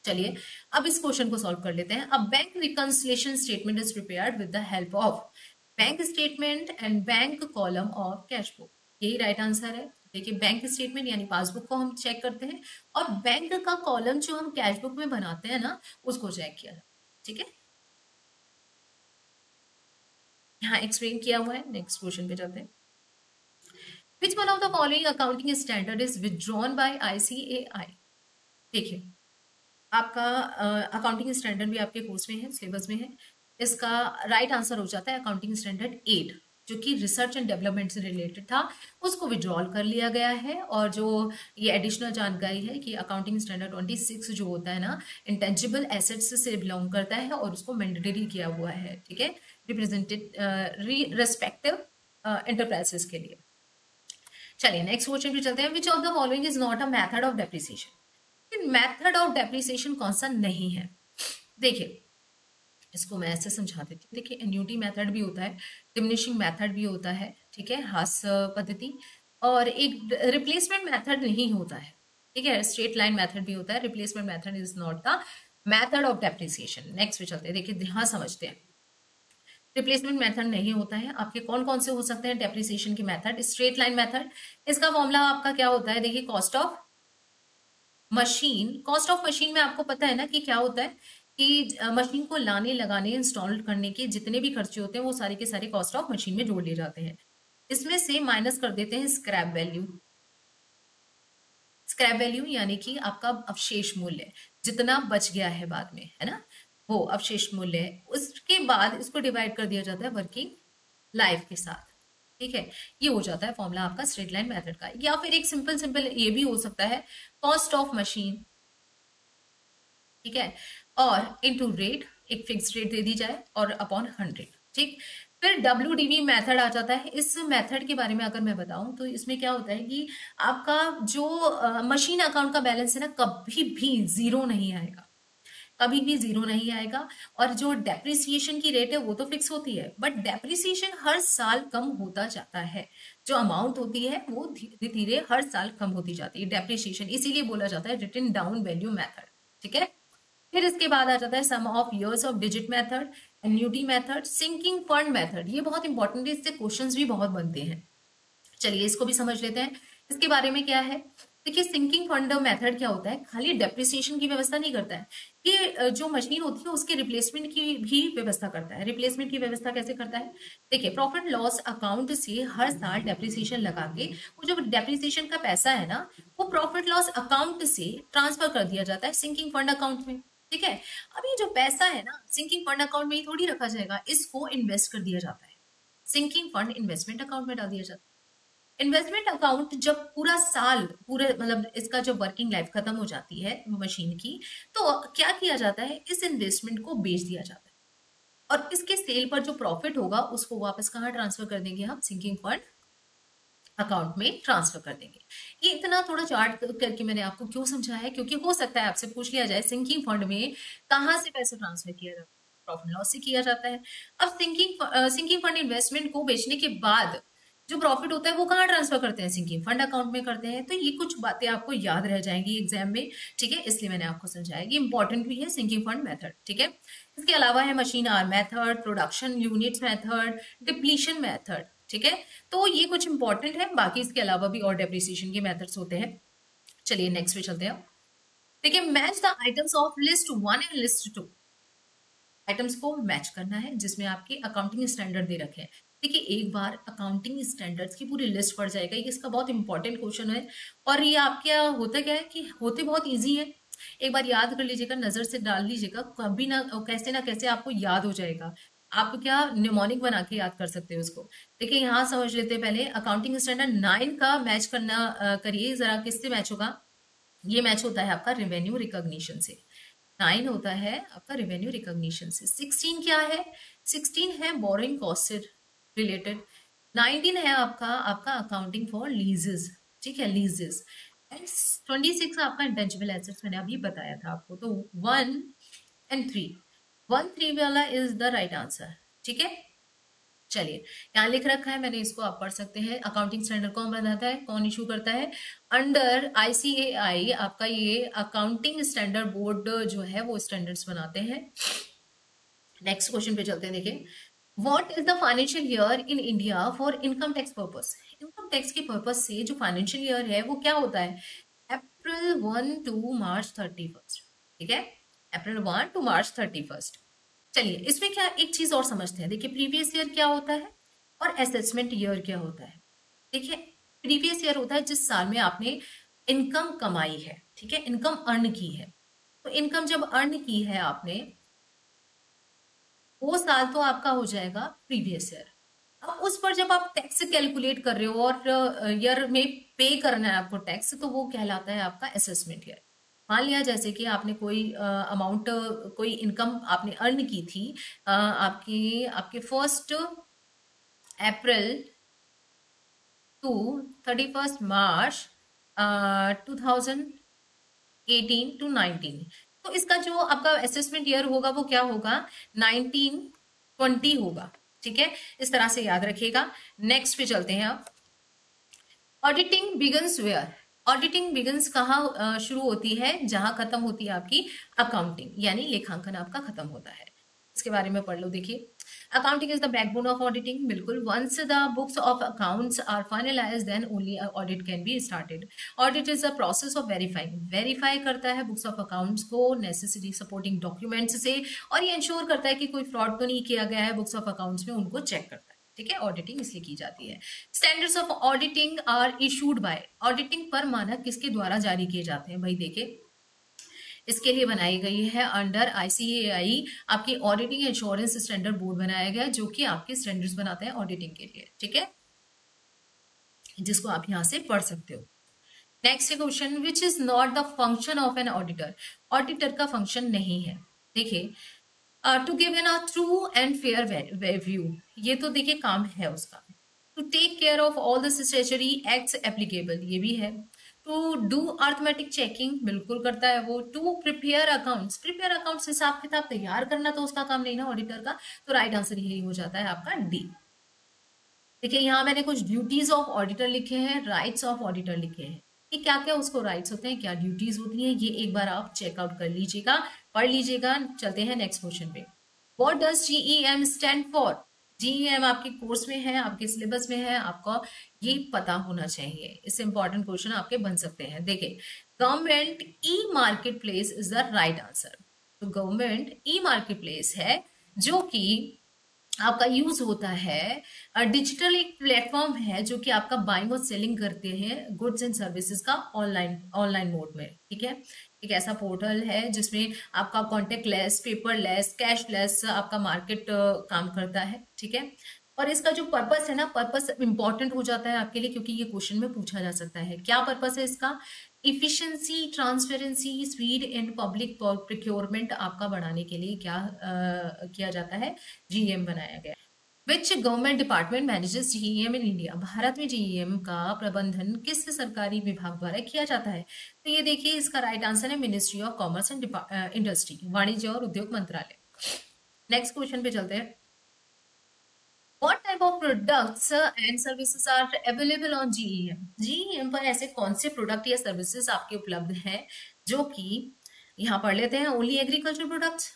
चलिए अब इस क्वेश्चन को सॉल्व कर लेते हैं। अब bank reconciliation statement is prepared with the help of bank statement and bank column of cash book. यही राइट आंसर है। देखिए, बैंक स्टेटमेंट यानी पासबुक को हम चेक करते हैं, और बैंक का कॉलम जो हम कैश बुक में बनाते हैं ना, उसको चेक किया जाता है। ठीक है, यहाँ एक्सप्लेन किया हुआ है। नेक्स्ट क्वेश्चन पे चलते हैं। Which one of the following accounting standard is withdrawn bye ICAI। देखिए, आपका अकाउंटिंग स्टैंडर्ड भी आपके कोर्स में है, सिलेबस में है। इसका राइट आंसर हो जाता है अकाउंटिंग स्टैंडर्ड 8, जो कि रिसर्च एंड डेवलपमेंट से रिलेटेड था, उसको विड्रॉल कर लिया गया है। और जो ये एडिशनल जानकारी है कि अकाउंटिंग स्टैंडर्ड 26 जो होता है ना, इंटेंजिबल एसेट्स से बिलोंग करता है, और उसको मैंडेटरी किया हुआ है। ठीक है, रिप्रेजेंटेड रेस्पेक्टिव एंटरप्राइजेस के लिए। चलिए नेक्स्ट क्वेश्चन पे चलते हैं। Which of the following is not a method of depreciation. Method of depreciation कौन सा नहीं है, देखिए इसको मैं ऐसे समझा देती हूँ। देखिए, एन्युटी मेथड भी होता है, डिमिनिशिंग मेथड भी होता है, ठीक है, ह्रास पद्धति, और एक रिप्लेसमेंट मेथड नहीं होता है। ठीक है, स्ट्रेट लाइन मेथड भी होता है। Replacement method is not the method of depreciation. Next पे चलते हैं। देखिए, ध्यान समझते हैं, रिप्लेसमेंट मेथड नहीं होता है। आपके कौन कौन से हो सकते हैं डेप्रिसिएशन के मेथड, स्ट्रेट लाइन मेथड। इसका फॉर्मूला आपका क्या होता है, देखिए, cost of machine. Cost of machine में आपको पता है ना कि क्या होता है, कि मशीन को लाने, लगाने, इंस्टॉल करने के जितने भी खर्चे होते हैं, वो सारे के सारे कॉस्ट ऑफ मशीन में जोड़ लिए जाते हैं। इसमें से माइनस कर देते हैं स्क्रैप वैल्यू। स्क्रैप वैल्यू यानी कि आपका अवशेष मूल्य, जितना बच गया है बाद में, है ना, वो अवशेष मूल्य है। उसके बाद इसको डिवाइड कर दिया जाता है वर्किंग लाइफ के साथ। ठीक है, ये हो जाता है फॉर्मूला आपका स्ट्रेट लाइन मेथड का। या फिर एक सिंपल सिंपल ये भी हो सकता है, कॉस्ट ऑफ मशीन, ठीक है, और इनटू रेट, एक फिक्स रेट दे दी जाए, और अपॉन 100। ठीक, फिर WDV मेथड आ जाता है। इस मेथड के बारे में अगर मैं बताऊं तो इसमें क्या होता है कि आपका जो मशीन अकाउंट का बैलेंस है ना, कभी भी जीरो नहीं आएगा, कभी भी जीरो नहीं आएगा। और जो डेप्रिसिएशन की रेट है वो तो फिक्स होती है, बट डेप्रिसिएशन हर साल कम होता जाता है। जो अमाउंट होती है वो धीरे धीरे हर साल कम होती जाती है डेप्रिसिएशन, इसीलिए बोला जाता है रिटन डाउन वैल्यू मेथड। ठीक है, फिर इसके बाद आ जाता है sum of years of digit method, annuity method, sinking fund method. ये बहुत इंपॉर्टेंट है, इससे क्वेश्चंस भी बहुत बनते हैं। चलिए इसको भी समझ लेते हैं, इसके बारे में क्या है। देखिए, सिंकिंग फंड मेथड क्या होता है, खाली डेप्रिसिएशन की व्यवस्था नहीं करता है, ये जो मशीन होती है उसके रिप्लेसमेंट की भी व्यवस्था करता है। रिप्लेसमेंट की व्यवस्था कैसे करता है, देखिए, प्रॉफिट लॉस अकाउंट से हर साल डेप्रिसिएशन लगा के वो जो डेप्रिसिएशन का पैसा है ना, वो प्रॉफिट लॉस अकाउंट से ट्रांसफर कर दिया जाता है सिंकिंग फंड अकाउंट में। ठीक है, अब ये जो पैसा है ना, सिंकिंग फंड अकाउंट में ही थोड़ी रखा जाएगा, इसको इन्वेस्ट कर दिया जाता है। सिंकिंग फंड इन्वेस्टमेंट अकाउंट में डाल दिया जाता है। इन्वेस्टमेंट अकाउंट जब पूरा साल, पूरे मतलब इसका जब वर्किंग लाइफ खत्म हो जाती है मशीन की, तो क्या किया जाता है, इस इन्वेस्टमेंट को बेच दिया जाता है, और इसके सेल पर जो प्रॉफिट होगा उसको वापस कहाँ ट्रांसफर कर देंगे हम, सिंकिंग फंड अकाउंट में ट्रांसफर कर देंगे। ये इतना थोड़ा चार्ट करके मैंने आपको क्यों समझाया है, क्योंकि हो सकता है आपसे पूछ लिया जाए सिंकिंग फंड में कहाँ से पैसे ट्रांसफर किया जाता है, प्रॉफिट लॉस से किया जाता है। अब सिंकिंग फंड इन्वेस्टमेंट को बेचने के बाद जो प्रॉफिट होता है वो कहाँ ट्रांसफर करते हैं, सिंकिंग फंड अकाउंट में करते हैं। तो ये कुछ बातें आपको याद रह जाएंगी एग्जाम में, ठीक है, इसलिए मैंने आपको समझाया। ये इंपॉर्टेंट भी है सिंकिंग फंड मेथड, ठीक है। इसके अलावा है machine hour method, production units method, depletion method, ठीक है। तो ये कुछ इंपॉर्टेंट है, बाकी इसके अलावा भी और डेप्रिसिएशन के मेथड्स होते हैं। चलिए नेक्स्ट पे चलते हैं। देखिए, match the items of list 1 and list 2। Items को मैच करना है जिसमें आपके अकाउंटिंग स्टैंडर्ड दे रखे हैं। देखिए, एक बार अकाउंटिंग स्टैंडर्ड्स की पूरी लिस्ट पड़ जाएगा, ये इसका बहुत इंपॉर्टेंट क्वेश्चन है। और ये आपके होता क्या है कि होते बहुत इजी है, एक बार याद कर लीजिएगा, नजर से डाल लीजिएगा, कभी ना कैसे आपको याद हो जाएगा। आप क्या निमोनिक बना के याद कर सकते हो उसको। देखिए, यहाँ समझ लेते हैं पहले अकाउंटिंग स्टैंडर्ड 9 का मैच करना करिए जरा, किससे मैच होगा। ये मैच होता है आपका रेवेन्यू रिकॉग्निशन से। 9 होता है आपका रेवेन्यू रिकॉग्निशन से। 16 क्या है, 16 है बोरोइंग कॉस्ट से रिलेटेड। 19 है आपका आपका अकाउंटिंग फॉर लीजेस, ठीक है, लीजेस। एंड 26 आपका इंटेंजिबल एसेट्स, मैंने अभी बताया था आपको। तो 1 एंड 3, 1 3 वाला इज द राइट आंसर, ठीक है। चलिए, यहाँ लिख रखा है मैंने, इसको आप पढ़ सकते हैं। अकाउंटिंग स्टैंडर्ड कौन बनाता है, कौन इशू करता है, अंडर आईसीएआई आपका ये अकाउंटिंग स्टैंडर्ड बोर्ड जो है वो स्टैंडर्ड्स बनाते हैं। नेक्स्ट क्वेश्चन पे चलते हैं। देखिए, what is the financial year in India for income tax purpose. Income tax के पर्पस से जो फाइनेंशियल ईयर है वो क्या होता है, अप्रैल 1 टू मार्च 31, ठीक है, अप्रैल 1 टू मार्च 31। चलिए, इसमें क्या एक चीज और समझते हैं। देखिए, प्रीवियस ईयर क्या होता है और असेसमेंट ईयर क्या होता है। देखिए, प्रीवियस ईयर होता है जिस साल में आपने इनकम कमाई है, ठीक है, इनकम अर्न की है। तो इनकम जब अर्न की है आपने, वो साल तो आपका हो जाएगा प्रीवियस ईयर। अब उस पर जब आप टैक्स कैलकुलेट कर रहे हो और ईयर में पे करना है आपको टैक्स, तो वो कहलाता है आपका असेसमेंट ईयर। मान लिया जैसे कि आपने कोई अमाउंट, कोई इनकम आपने अर्न की थी, आपकी आपके 1 अप्रैल टू 31 मार्च 2018 टू 19। तो इसका जो आपका असेसमेंट ईयर होगा वो क्या होगा, 1920 होगा, ठीक है। इस तरह से याद रखिएगा। नेक्स्ट पे चलते हैं अब। Auditing begins where. Auditing begins कहाँ शुरू होती है, जहां खत्म होती है आपकी अकाउंटिंग, यानी लेखांकन आपका खत्म होता है। इसके बारे में पढ़ लो। देखिए, accounting is the backbone of auditing. बिल्कुल, once the books of accounts are finalised then only audit can be started. Audit is the process of verifying, verify करता है बुक्स ऑफ अकाउंट्स को नेसेसरी सपोर्टिंग डॉक्यूमेंट्स से, और ये ensure करता है कि कोई फ्रॉड तो नहीं किया गया है बुक्स ऑफ अकाउंट्स में, उनको चेक करता है, ठीक है। ऑडिटिंग इसलिए की जाती है। Standards of auditing are issued by. Auditing पर मानक किसके द्वारा जारी किए जाते हैं भाई, देखिए, इसके लिए बनाई गई है अंडर आईसीएआई आपकी ऑडिटिंग इंश्योरेंस स्टैंडर्ड बोर्ड बनाया गया, जो कि आपके स्टैंडर्ड्स बनाते हैं ऑडिटिंग के लिए, ठीक है, जिसको आप यहां से पढ़ सकते हो। Next question, which is not the function of an auditor. Auditor का फंक्शन नहीं है, देखिए, to give an a true and fair view, ये तो देखिए काम है उसका। To take care of all the statutory acts applicable, ये भी है। टू डू अर्थमेटिक चेकिंग, बिल्कुल करता है वो। To prepare accounts, prepare accounts हिसाब किताब तैयार करना तो उसका काम नहीं ना ऑडिटर का। तो राइट आंसर यही हो जाता है आपका डी। देखिए, यहाँ मैंने कुछ ड्यूटीज ऑफ ऑडिटर लिखे हैं, राइट्स ऑफ ऑडिटर लिखे हैं कि क्या क्या उसको राइट्स होते हैं, क्या ड्यूटीज होती हैं, ये एक बार आप चेकआउट कर लीजिएगा, पढ़ लीजिएगा। चलते हैं नेक्स्ट क्वेश्चन पे। What does GEM stand for. GEM आपके कोर्स में है, आपके सिलेबस में है, आपको ये पता होना चाहिए। इससे इंपॉर्टेंट क्वेश्चन आपके बन सकते हैं। देखिए, government e market place is the right answer. तो गवर्नमेंट ई मार्केट प्लेस है जो कि आपका यूज होता है, डिजिटल एक प्लेटफॉर्म है जो कि आपका बाइंग और सेलिंग करते हैं गुड्स एंड सर्विसेज का ऑनलाइन मोड में, ठीक है। एक ऐसा पोर्टल है जिसमें आपका contact less, paper less, cash less आपका मार्केट काम करता है, ठीक है। और इसका जो पर्पस है ना, पर्पस इंपॉर्टेंट हो जाता है आपके लिए, क्योंकि ये क्वेश्चन में पूछा जा सकता है। क्या पर्पस है इसका, efficiency, transparency, speed and public procurement आपका बढ़ाने के लिए क्या किया जाता है, जीएम बनाया गया। Which government department manages GEM in India? Bharat में जीईएम का प्रबंधन किस सरकारी विभाग द्वारा किया जाता है? तो ये देखिए, इसका राइट आंसर है ministry of commerce and industry, वाणिज्य और उद्योग मंत्रालय। नेक्स्ट क्वेश्चन पे चलते हैं। What type of products and services are available on GEM? GEM पर ऐसे कौन से प्रोडक्ट या सर्विसेज आपके उपलब्ध हैं जो कि यहाँ पढ़ लेते हैं। Only agriculture products,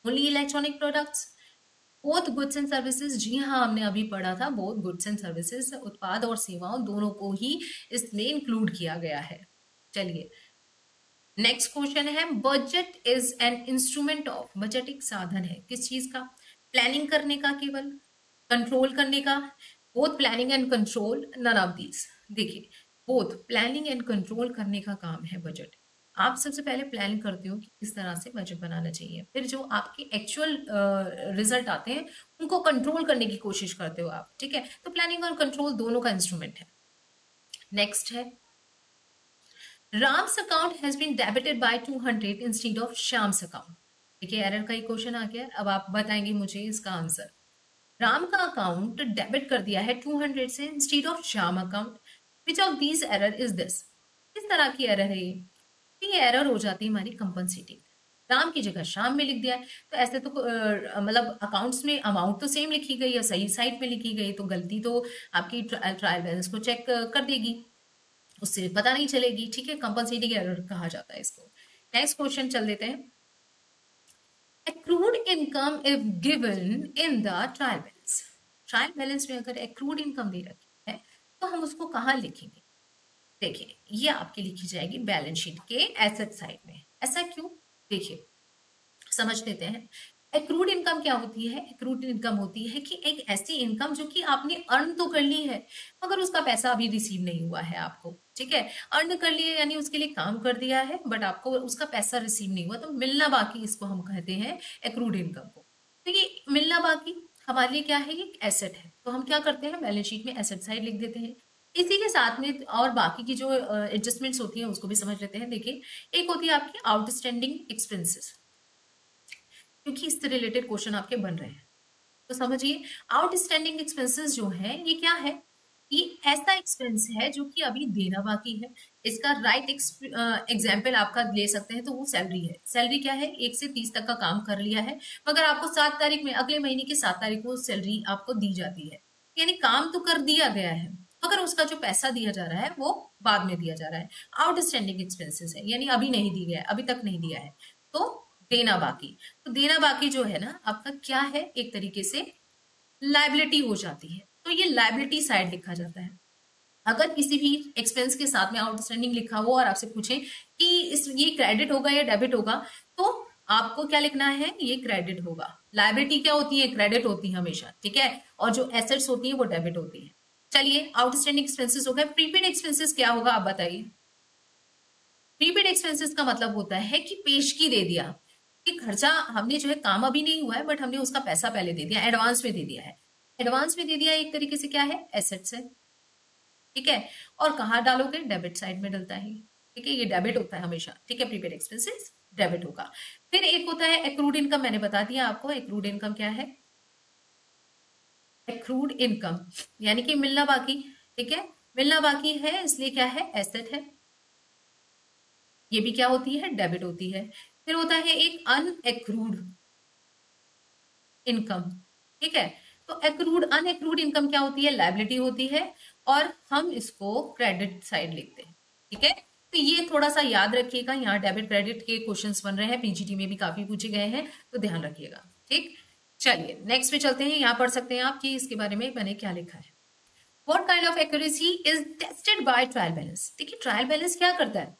only electronic products, both goods and services. जी हाँ, हमने अभी पढ़ा था, बोथ गुड्स एंड सर्विसेज, उत्पाद और सेवाओं दोनों को ही इसमें इंक्लूड किया गया है। चलिए नेक्स्ट क्वेश्चन है, budget is an instrument of, budget एक साधन है किस चीज का? प्लानिंग करने का, केवल कंट्रोल करने का, both planning and control, none of these. देखिए, बोथ प्लानिंग एंड कंट्रोल करने का काम है बजट। आप सबसे पहले प्लान करते हो कि किस तरह से बजट बनाना चाहिए, फिर जो आपके एक्चुअल रिजल्ट आते हैं उनको कंट्रोल करने की कोशिश करते हो आप, ठीक है। तो प्लानिंग और कंट्रोल दोनों का इंस्ट्रूमेंट है। नेक्स्ट है, Ram's account has been debited by 200 instead of Shyam's account. देखिए, एरर का ही क्वेश्चन आ गया। अब आप बताएंगे मुझे इसका आंसर। राम का अकाउंट डेबिट कर दिया है 200 से instead of Shyam account. Which of these error is this? किस तरह की एरर है ये एरर हो जाती है हमारी कंपनसेटिंग। राम की जगह श्याम में लिख दिया है, तो ऐसे तो मतलब अकाउंट्स में अमाउंट तो सेम लिखी गई है, सही साइड में लिखी गई, तो गलती तो आपकी ट्रायल बैलेंस को चेक कर देगी, उससे पता नहीं चलेगी, ठीक है। कंपनसेटिंग एरर कहा जाता है इसको। नेक्स्ट क्वेश्चन चल देते हैं। Accrued income if given in the trial balance. Trial balance में अगर एक्रूड इनकम दे रखी है तो हम उसको कहाँ लिखेंगे? देखिए, ये आपकी लिखी जाएगी बैलेंस शीट के एसेट साइड में। ऐसा क्यों? देखिए समझ लेते हैं। एक्रूड इनकम क्या होती है? एक्रूड इनकम होती है कि एक ऐसी इनकम जो कि आपने अर्न तो कर ली है मगर उसका पैसा अभी रिसीव नहीं हुआ है आपको, ठीक है। अर्न कर लिए यानी उसके लिए काम कर दिया है बट आपको उसका पैसा रिसीव नहीं हुआ, तो मिलना बाकी, इसको हम कहते हैं एक्रूड इनकम को। तो ये मिलना बाकी हमारे लिए क्या है? ये एसेट है, तो हम क्या करते हैं बैलेंस शीट में एसेट साइड लिख देते हैं। इसी के साथ में और बाकी की जो एडजस्टमेंट्स होती है उसको भी समझ लेते हैं। देखिए, एक होती है आपकी आउटस्टैंडिंग एक्सपेंसेस, क्योंकि इससे रिलेटेड क्वेश्चन आपके बन रहे हैं, तो समझिए आउटस्टैंडिंग एक्सपेंसेस जो है ये क्या है? ये ऐसा एक्सपेंस है जो कि अभी देना बाकी है। इसका राइट एग्जाम्पल आपका ले सकते हैं, तो वो सैलरी है। सैलरी क्या है? 1 से 30 तक का काम कर लिया है मगर आपको 7 तारीख में, अगले महीने की 7 तारीख को सैलरी आपको दी जाती है, यानी काम तो कर दिया गया है मगर उसका जो पैसा दिया जा रहा है वो बाद में दिया जा रहा है। आउटस्टैंडिंग एक्सपेंसेस है, यानी अभी नहीं दी गया है, अभी तक नहीं दिया है, तो देना बाकी। तो देना बाकी जो है ना आपका क्या है? एक तरीके से लाइबिलिटी हो जाती है, तो ये लाइबिलिटी साइड लिखा जाता है। अगर किसी भी एक्सपेंस के साथ में आउटस्टैंडिंग लिखा हो और आपसे पूछे कि ये क्रेडिट होगा या डेबिट होगा, तो आपको क्या लिखना है? ये क्रेडिट होगा। लाइबिलिटी क्या होती है? क्रेडिट होती है हमेशा, ठीक है। और जो एसेट्स होती है वो डेबिट होती है। चलिए, आउटस्टैंडिंग एक्सपेंसेस हो गए। प्रीपेड एक्सपेंसेस क्या होगा आप बताइए? प्रीपेड एक्सपेंसेस का मतलब होता है कि पेशगी दे दिया कि खर्चा हमने जो है, काम अभी नहीं हुआ है बट हमने उसका पैसा पहले दे दिया, एडवांस में दे दिया है। एडवांस में दे दिया एक तरीके से क्या है? एसेट्स है, ठीक है। और कहाँ डालोगे? डेबिट साइड में डलता है, ठीक है। ये डेबिट होता है हमेशा, ठीक है। प्रीपेड एक्सपेंसेस डेबिट होगा। फिर एक होता है एक्रूड इनकम, मैंने बता दिया आपको। एक्रूड इनकम क्या है? एक्रूड इनकम यानी कि मिलना बाकी, ठीक है। मिलना बाकी है इसलिए क्या है? एसेट है। ये भी क्या होती है? डेबिट होती है। फिर होता है एक अनएक्रूड इनकम, ठीक है। तो एक्रूड अनएक्रूड इनकम क्या होती है? लायबिलिटी होती है और हम इसको क्रेडिट साइड लिखते हैं, ठीक है। तो ये थोड़ा सा याद रखिएगा, यहाँ डेबिट क्रेडिट के क्वेश्चंस बन रहे हैं, पीजीटी में भी काफी पूछे गए हैं, तो ध्यान रखिएगा, ठीक। चलिए नेक्स्ट पे चलते हैं। यहाँ पढ़ सकते हैं आप कि इसके बारे में मैंने क्या लिखा है। What kind of accuracy is tested by trial balance? देखिए, ट्रायल बैलेंस क्या करता है?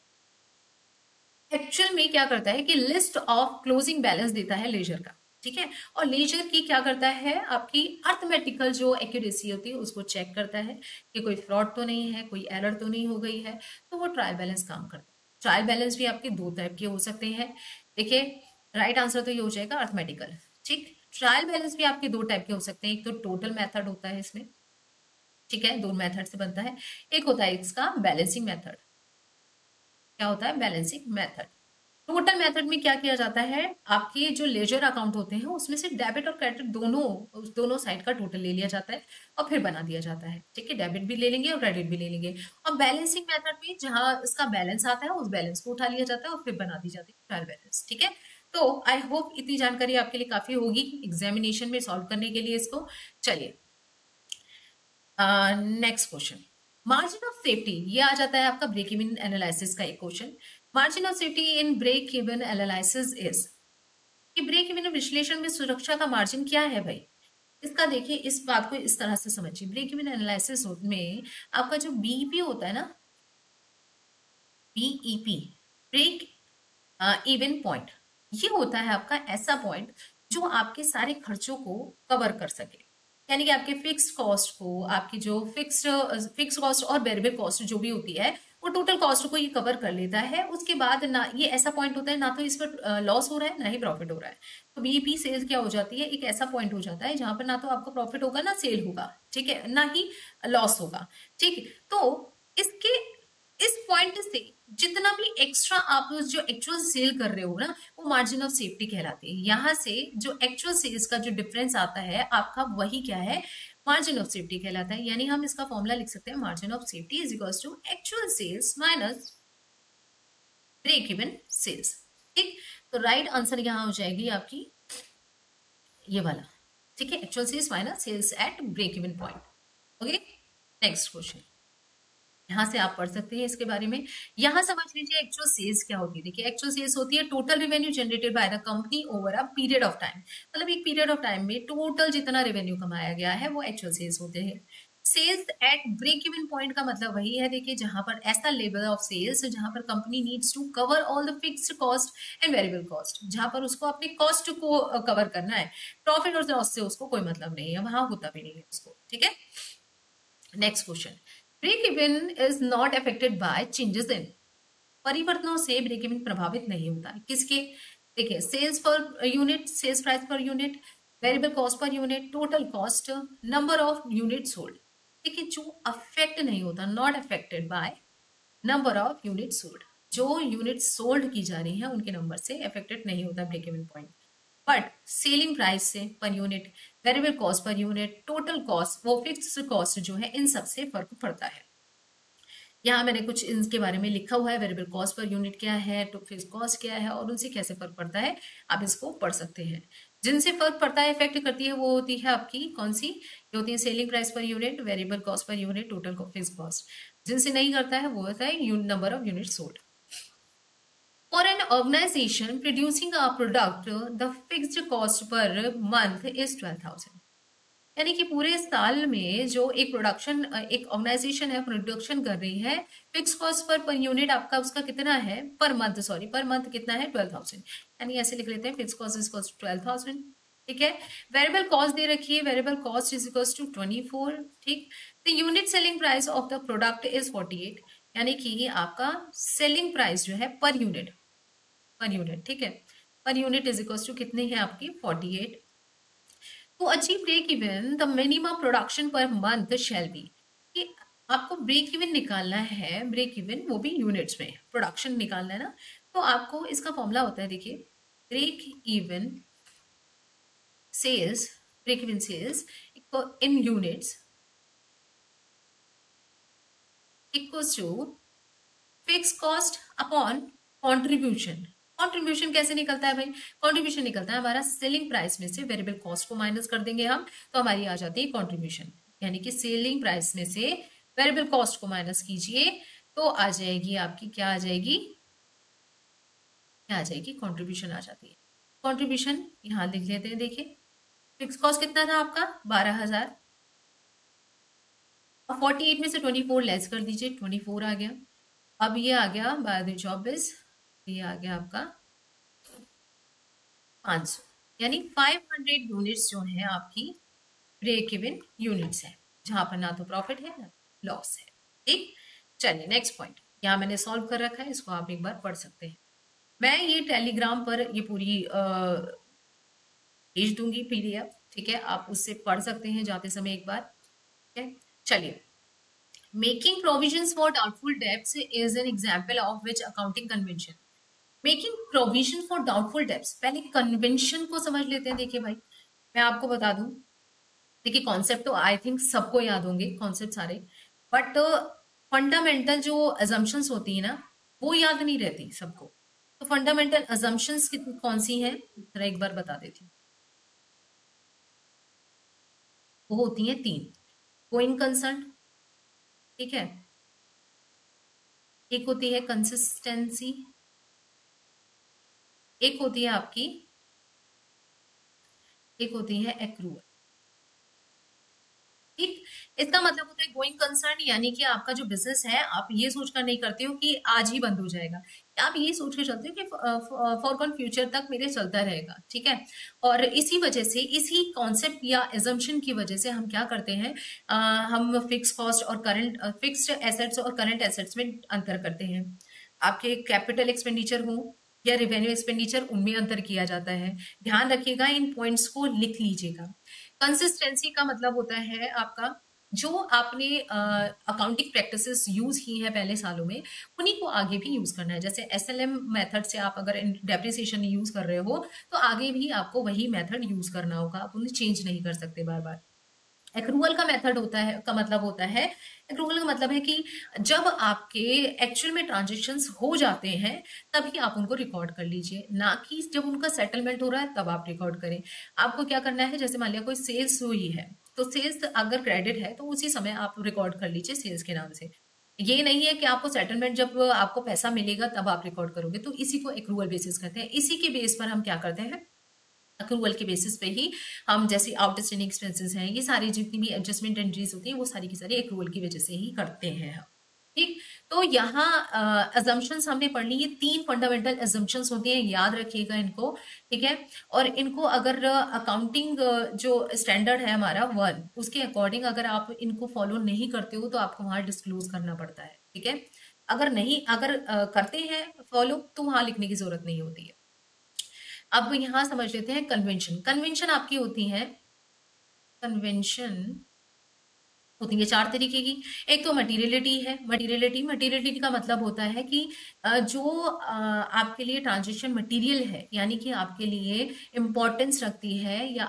एक्चुअल में क्या करता है कि लिस्ट ऑफ क्लोजिंग बैलेंस देता है लेजर का, ठीक है। और लेजर की क्या करता है? आपकी अर्थमेटिकल जो एक्यूरेसी होती है उसको चेक करता है कि कोई फ्रॉड तो नहीं है, कोई एरर तो नहीं हो गई है, तो वो ट्रायल बैलेंस काम करता है। ट्रायल बैलेंस भी आपके दो टाइप के हो सकते हैं। देखिए, राइट आंसर तो ये हो जाएगा अर्थमेटिकल, ठीक। ट्रायल बैलेंस भी आपके दो टाइप के हो सकते हैं। एक तो टोटल मेथड होता है इसमें, ठीक है, दो मेथड से बनता है। एक होता है इसका बैलेंसिंग मेथड। क्या होता है? बैलेंसिंग मेथड, टोटल मेथड में क्या किया जाता है, आपके जो लेजर अकाउंट होते हैं उसमें से डेबिट और क्रेडिट दोनों साइड का टोटल ले लिया जाता है और फिर बना दिया जाता है। ठीक है, डेबिट भी ले लेंगे और क्रेडिट भी ले लेंगे। और बैलेंसिंग मेथड में जहां इसका बैलेंस आता है उस बैलेंस को उठा लिया जाता है और फिर बना दी जाती है ट्रायल बैलेंस। ठीक है, तो आई होप इतनी जानकारी आपके लिए काफी होगी एग्जामिनेशन में सॉल्व करने के लिए इसको। चलिए next question, margin of safety. ये आ जाता है आपका ब्रेक इवन एनालिसिस का एक question. Margin of safety in break even analysis is, कि ब्रेक इवन विश्लेषण में सुरक्षा का मार्जिन क्या है भाई। इसका देखिए, इस बात को इस तरह से समझिए, ब्रेक इवन एनालिसिस में आपका जो बीईपी होता है ना, बीईपी, ब्रेक इवन पॉइंट, ये होता है आपका ऐसा पॉइंट जो आपके सारे खर्चों को कवर कर सके। यानी कि आपके फिक्स कॉस्ट को, आपकी जो फिक्स कॉस्ट और वेरिएबल कॉस्ट जो भी होती है वो टोटल कॉस्ट को ये कवर कर लेता है। उसके बाद ना ये ऐसा पॉइंट होता है, ना तो इस पर लॉस हो रहा है ना ही प्रॉफिट हो रहा है। तो बीईपी सेल्स क्या हो जाती है, एक ऐसा पॉइंट हो जाता है जहां पर ना तो आपका प्रॉफिट होगा ना सेल होगा, ठीक है, ना ही लॉस होगा। ठीक, तो इसके इस पॉइंट से जितना भी एक्स्ट्रा आप जो एक्चुअल सेल कर रहे हो ना, वो मार्जिन ऑफ सेफ्टी कहलाती है। यहां से जो एक्चुअल सेल्स का जो डिफरेंस आता है आपका, वही क्या है, मार्जिन ऑफ सेफ्टी कहलाता है। यानी हम इसका फॉर्मूला लिख सकते हैं, margin of safety is equal to actual sales minus break even sales. ठीक, तो राइट आंसर यहां हो जाएगी आपकी ये वाला। ठीक है, actual sales minus sales at break even point. Okay, next question, यहां से आप पढ़ सकते हैं इसके बारे में। यहां समझ लीजिए एक्चुअल सेल्स क्या होती है। देखिए, एक्चुअल सेल्स होती है total revenue generated by the company over a period of time. मतलब एक पीरियड ऑफ टाइम में टोटल जितना रेवेन्यू कमाया गया है वो एक्चुअल सेल्स होते हैं। Sales at break even point का मतलब वही है, देखिए, जहां पर ऐसा लेवल ऑफ सेल्स जहां पर company needs to cover all the fixed cost and variable cost, जहां पर उसको अपने कॉस्ट को कवर करना है, प्रॉफिट और लॉस से उसको कोई मतलब नहीं है, वहां होता भी नहीं है उसको। ठीक है, next question, break even is not affected by changes in, परिवर्तनों से ब्रेक इवन प्रभावित नहीं होता है। किसके, देखिए, sales per unit, sales price per unit, variable cost per unit, total cost, number of unit sold. देखिए, जो अफेक्ट नहीं होता, not affected by number of unit sold, जो यूनिट सोल्ड की जा रही है उनके नंबर से अफेक्टेड नहीं होता break even point. But selling price से per unit, variable cost per unit, total cost, वो फिक्स्ड कॉस्ट जो है, इन सबसे फर्क पड़ता है। यहाँ मैंने कुछ इनके बारे में लिखा हुआ है, वेरिएबल कॉस्ट पर यूनिट क्या है, तो फिक्स्ड कॉस्ट क्या है और उनसे कैसे फर्क पड़ता है, आप इसको पढ़ सकते हैं। जिनसे फर्क पड़ता है, इफेक्ट करती है, वो होती है आपकी कौन सी, ये होती है selling price per unit, variable cost per unit, total fixed cost. जिनसे नहीं करता है वो होता है number of unit sold. For an organization producing a product, the fixed cost per month is 12,000। यानी कि पूरे साल में जो एक प्रोडक्शन, एक ऑर्गेनाइजेशन है प्रोडक्शन कर रही है, फिक्स कॉस्ट पर यूनिट आपका उसका कितना है, per month, sorry, per month कितना है, 12,000। यानी ऐसे लिख लेते हैं, fix cost is equal to 12,000। ठीक है, वेरिएबल कॉस्ट दे रखी है, variable cost is equal to 24। ठीक, the unit selling price of the product is 48। यानी कि आपका सेलिंग प्राइस जो है पर यूनिट, ठीक है, per unit is equal to कितनी है आपकी, 48। तो achieve break even the minimum production per month shall be, कि आपको ब्रेक इवन निकालना है, ब्रेक इवन वो भी यूनिट्स में, प्रोडक्शन निकालना है ना, तो आपको इसका फॉर्मूला होता है, देखिए, break even sales, break even sales in units equals to fix cost upon contribution. Contribution कैसे निकलता है भाई, कॉन्ट्रीब्यूशन निकलता है हमारा सेलिंग प्राइस में से वेरिएबल कॉस्ट को माइनस कर देंगे हम, तो हमारी आ जाती है कॉन्ट्रीब्यूशन। यानी कि सेलिंग प्राइस में से वेरिएबल कॉस्ट को माइनस कीजिए तो आ जाएगी आपकी, क्या आ जाएगी, क्या आ जाएगी, कॉन्ट्रीब्यूशन आ जाती है। कॉन्ट्रीब्यूशन यहां लिख लेते हैं, देखिए, फिक्स कॉस्ट कितना था आपका, 12,000, और 48 में से 24 लेस कर दीजिए, 24 आ गया। अब ये आ गया 12-24, ये आ गया आपका 500। यानी 500 यूनिट्स जो है आपकी ब्रेक इवन यूनिट्स है, जहां पर ना तो प्रॉफिट है ना लॉस है। ठीक, चलिए नेक्स्ट पॉइंट, यहाँ मैंने सॉल्व कर रखा है, इसको आप एक बार पढ़ सकते हैं। मैं ये टेलीग्राम पर ये पूरी भेज दूंगी पीडीएफ। ठीक है, आप उससे पढ़ सकते हैं जाते समय एक बार। ठीक है, चलिए, making provisions for doubtful debts is an example of which accounting convention. Making provision for doubtful debts, पहले कन्वेंशन को समझ लेते हैं। देखिए भाई, मैं आपको बता दूं, देखिए कॉन्सेप्ट तो आई थिंक सबको याद होंगे कॉन्सेप्ट सारे, बट फंडामेंटल जो अजम्पशंस होती है ना, वो याद नहीं रहती सबको। तो फंडामेंटल अजम्पशंस कौन सी हैं, जरा एक बार बता देती हूँ। वो होती हैं तीन। गोइंग कंसर्न, ठीक है, एक होती है कंसिस्टेंसी, एक होती है आपकी, एक होती है एक्रूअल। ठीक, इसका मतलब होता है गोइंग कंसर्न, यानी कि आपका जो बिजनेस है आप ये सोचकर नहीं करते हो कि आज ही बंद हो जाएगा, आप ये सोच के चलते हो कि फॉर फ्यूचर तक मेरे चलता रहेगा। ठीक है, और इसी वजह से, इसी कॉन्सेप्ट या एजम्पशन की वजह से हम क्या करते हैं, हम फिक्स कॉस्ट और करंट, फिक्स्ड एसेट्स और करंट एसेट्स में अंतर करते हैं। आपके कैपिटल एक्सपेंडिचर हो या रिवेन्यू एक्सपेंडिचर, उनमें अंतर किया जाता है। ध्यान रखिएगा, इन पॉइंट्स को लिख लीजिएगा। कंसिस्टेंसी का मतलब होता है आपका, जो आपने अकाउंटिंग प्रैक्टिसेस यूज की हैं पहले सालों में, उन्हीं को आगे भी यूज करना है। जैसे एसएलएम मेथड से आप अगर डेप्रिसिएशन यूज कर रहे हो, तो आगे भी आपको वही मेथड यूज करना होगा, आप उन्हें चेंज नहीं कर सकते बार बार। एक्रूअल का मेथड होता है, का मतलब होता है, एक्रूअल का मतलब है कि जब आपके एक्चुअल में ट्रांजेक्शन्स हो जाते हैं तभी आप उनको रिकॉर्ड कर लीजिए, ना कि जब उनका सेटलमेंट हो रहा है तब आप रिकॉर्ड करें। आपको क्या करना है, जैसे मान लिया कोई सेल्स हुई है, तो सेल्स अगर क्रेडिट है तो उसी समय आप रिकॉर्ड कर लीजिए सेल्स के नाम से। ये नहीं है कि आपको सेटलमेंट जब आपको पैसा मिलेगा तब आप रिकॉर्ड करोगे, तो इसी को एक्रूअल बेसिस कहते हैं। इसी के बेस पर हम क्या करते हैं, अक्रूवल के बेसिस पे ही हम, जैसे आउटस्टैंडिंग एक्सपेंसेस हैं, ये सारी जितनी भी एडजस्टमेंट एंट्रीज होती हैं, वो सारी की सारी अक्रूवल की वजह से ही करते हैं हम। ठीक, तो यहाँ अजम्पशंस हमने पढ़ ली, ये तीन फंडामेंटल अजम्पशंस होती हैं, याद रखिएगा इनको। ठीक है, और इनको अगर अकाउंटिंग जो स्टैंडर्ड है हमारा वन, उसके अकॉर्डिंग अगर आप इनको फॉलो नहीं करते हो तो आपको वहां डिस्क्लोज करना पड़ता है। ठीक है, अगर नहीं, अगर करते हैं फॉलो, तो वहां लिखने की जरूरत नहीं होती है। अब यहां समझ लेते हैं कन्वेंशन। कन्वेंशन आपकी होती है, कन्वेंशन होती है चार तरीके की। एक तो मटीरियलिटी है, मटीरियलिटी का मतलब होता है कि जो आपके लिए ट्रांजेक्शन मटीरियल है, यानी कि आपके लिए इंपॉर्टेंस रखती है या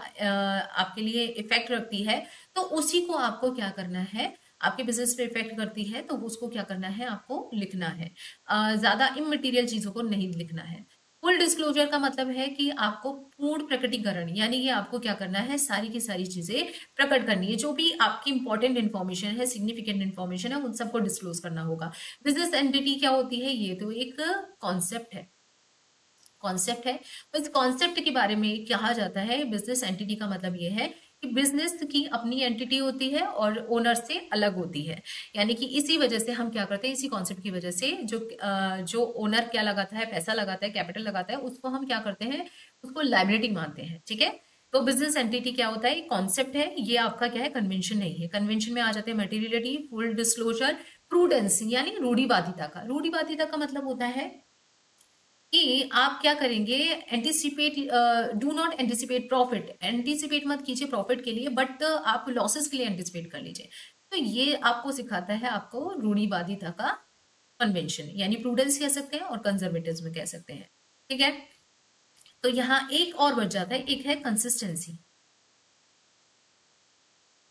आपके लिए इफेक्ट रखती है, तो उसी को आपको क्या करना है, आपके बिजनेस पे इफेक्ट करती है तो उसको क्या करना है, आपको लिखना है। ज्यादा इमटेरियल चीजों को नहीं लिखना है। फुल डिस्क्लोजर का मतलब है कि आपको पूर्ण प्रकटीकरण, यानी कि आपको क्या करना है, सारी की सारी चीजें प्रकट करनी है, जो भी आपकी इंपॉर्टेंट इन्फॉर्मेशन है, सिग्निफिकेंट इन्फॉर्मेशन है, उन सबको डिस्क्लोज करना होगा। बिजनेस एंटिटी क्या होती है, ये तो एक कॉन्सेप्ट है, कॉन्सेप्ट है। तो इस कॉन्सेप्ट के बारे में कहा जाता है, बिजनेस एंटिटी का मतलब ये है कि बिजनेस की अपनी एंटिटी होती है और ओनर से अलग होती है। यानी कि इसी वजह से हम क्या करते हैं, इसी कॉन्सेप्ट की वजह से जो ओनर क्या लगाता है, पैसा लगाता है, कैपिटल लगाता है, उसको हम क्या करते हैं, उसको लाइबिलिटी मानते हैं। ठीक है, तो बिजनेस एंटिटी क्या होता है, कॉन्सेप्ट है, ये आपका क्या है, कन्वेंशन नहीं है। कन्वेंशन में आ जाते हैं मटेरियलिटी, फुल डिस्क्लोजर, प्रूडेंस, यानी रूढ़िवादिता का। रूढ़िवादिता का मतलब होता है कि आप क्या करेंगे, anticipate, do not anticipate profit, anticipate मत कीजिए प्रॉफिट के लिए, बट आप लॉसेस के लिए एंटिसिपेट कर लीजिए। तो ये आपको सिखाता है, आपको रूढ़िवादिता का कन्वेंशन, यानी प्रूडेंस कह सकते हैं और कंजर्वेटिज्म कह सकते हैं। ठीक है, तो यहाँ एक और बच जाता है, एक है कंसिस्टेंसी।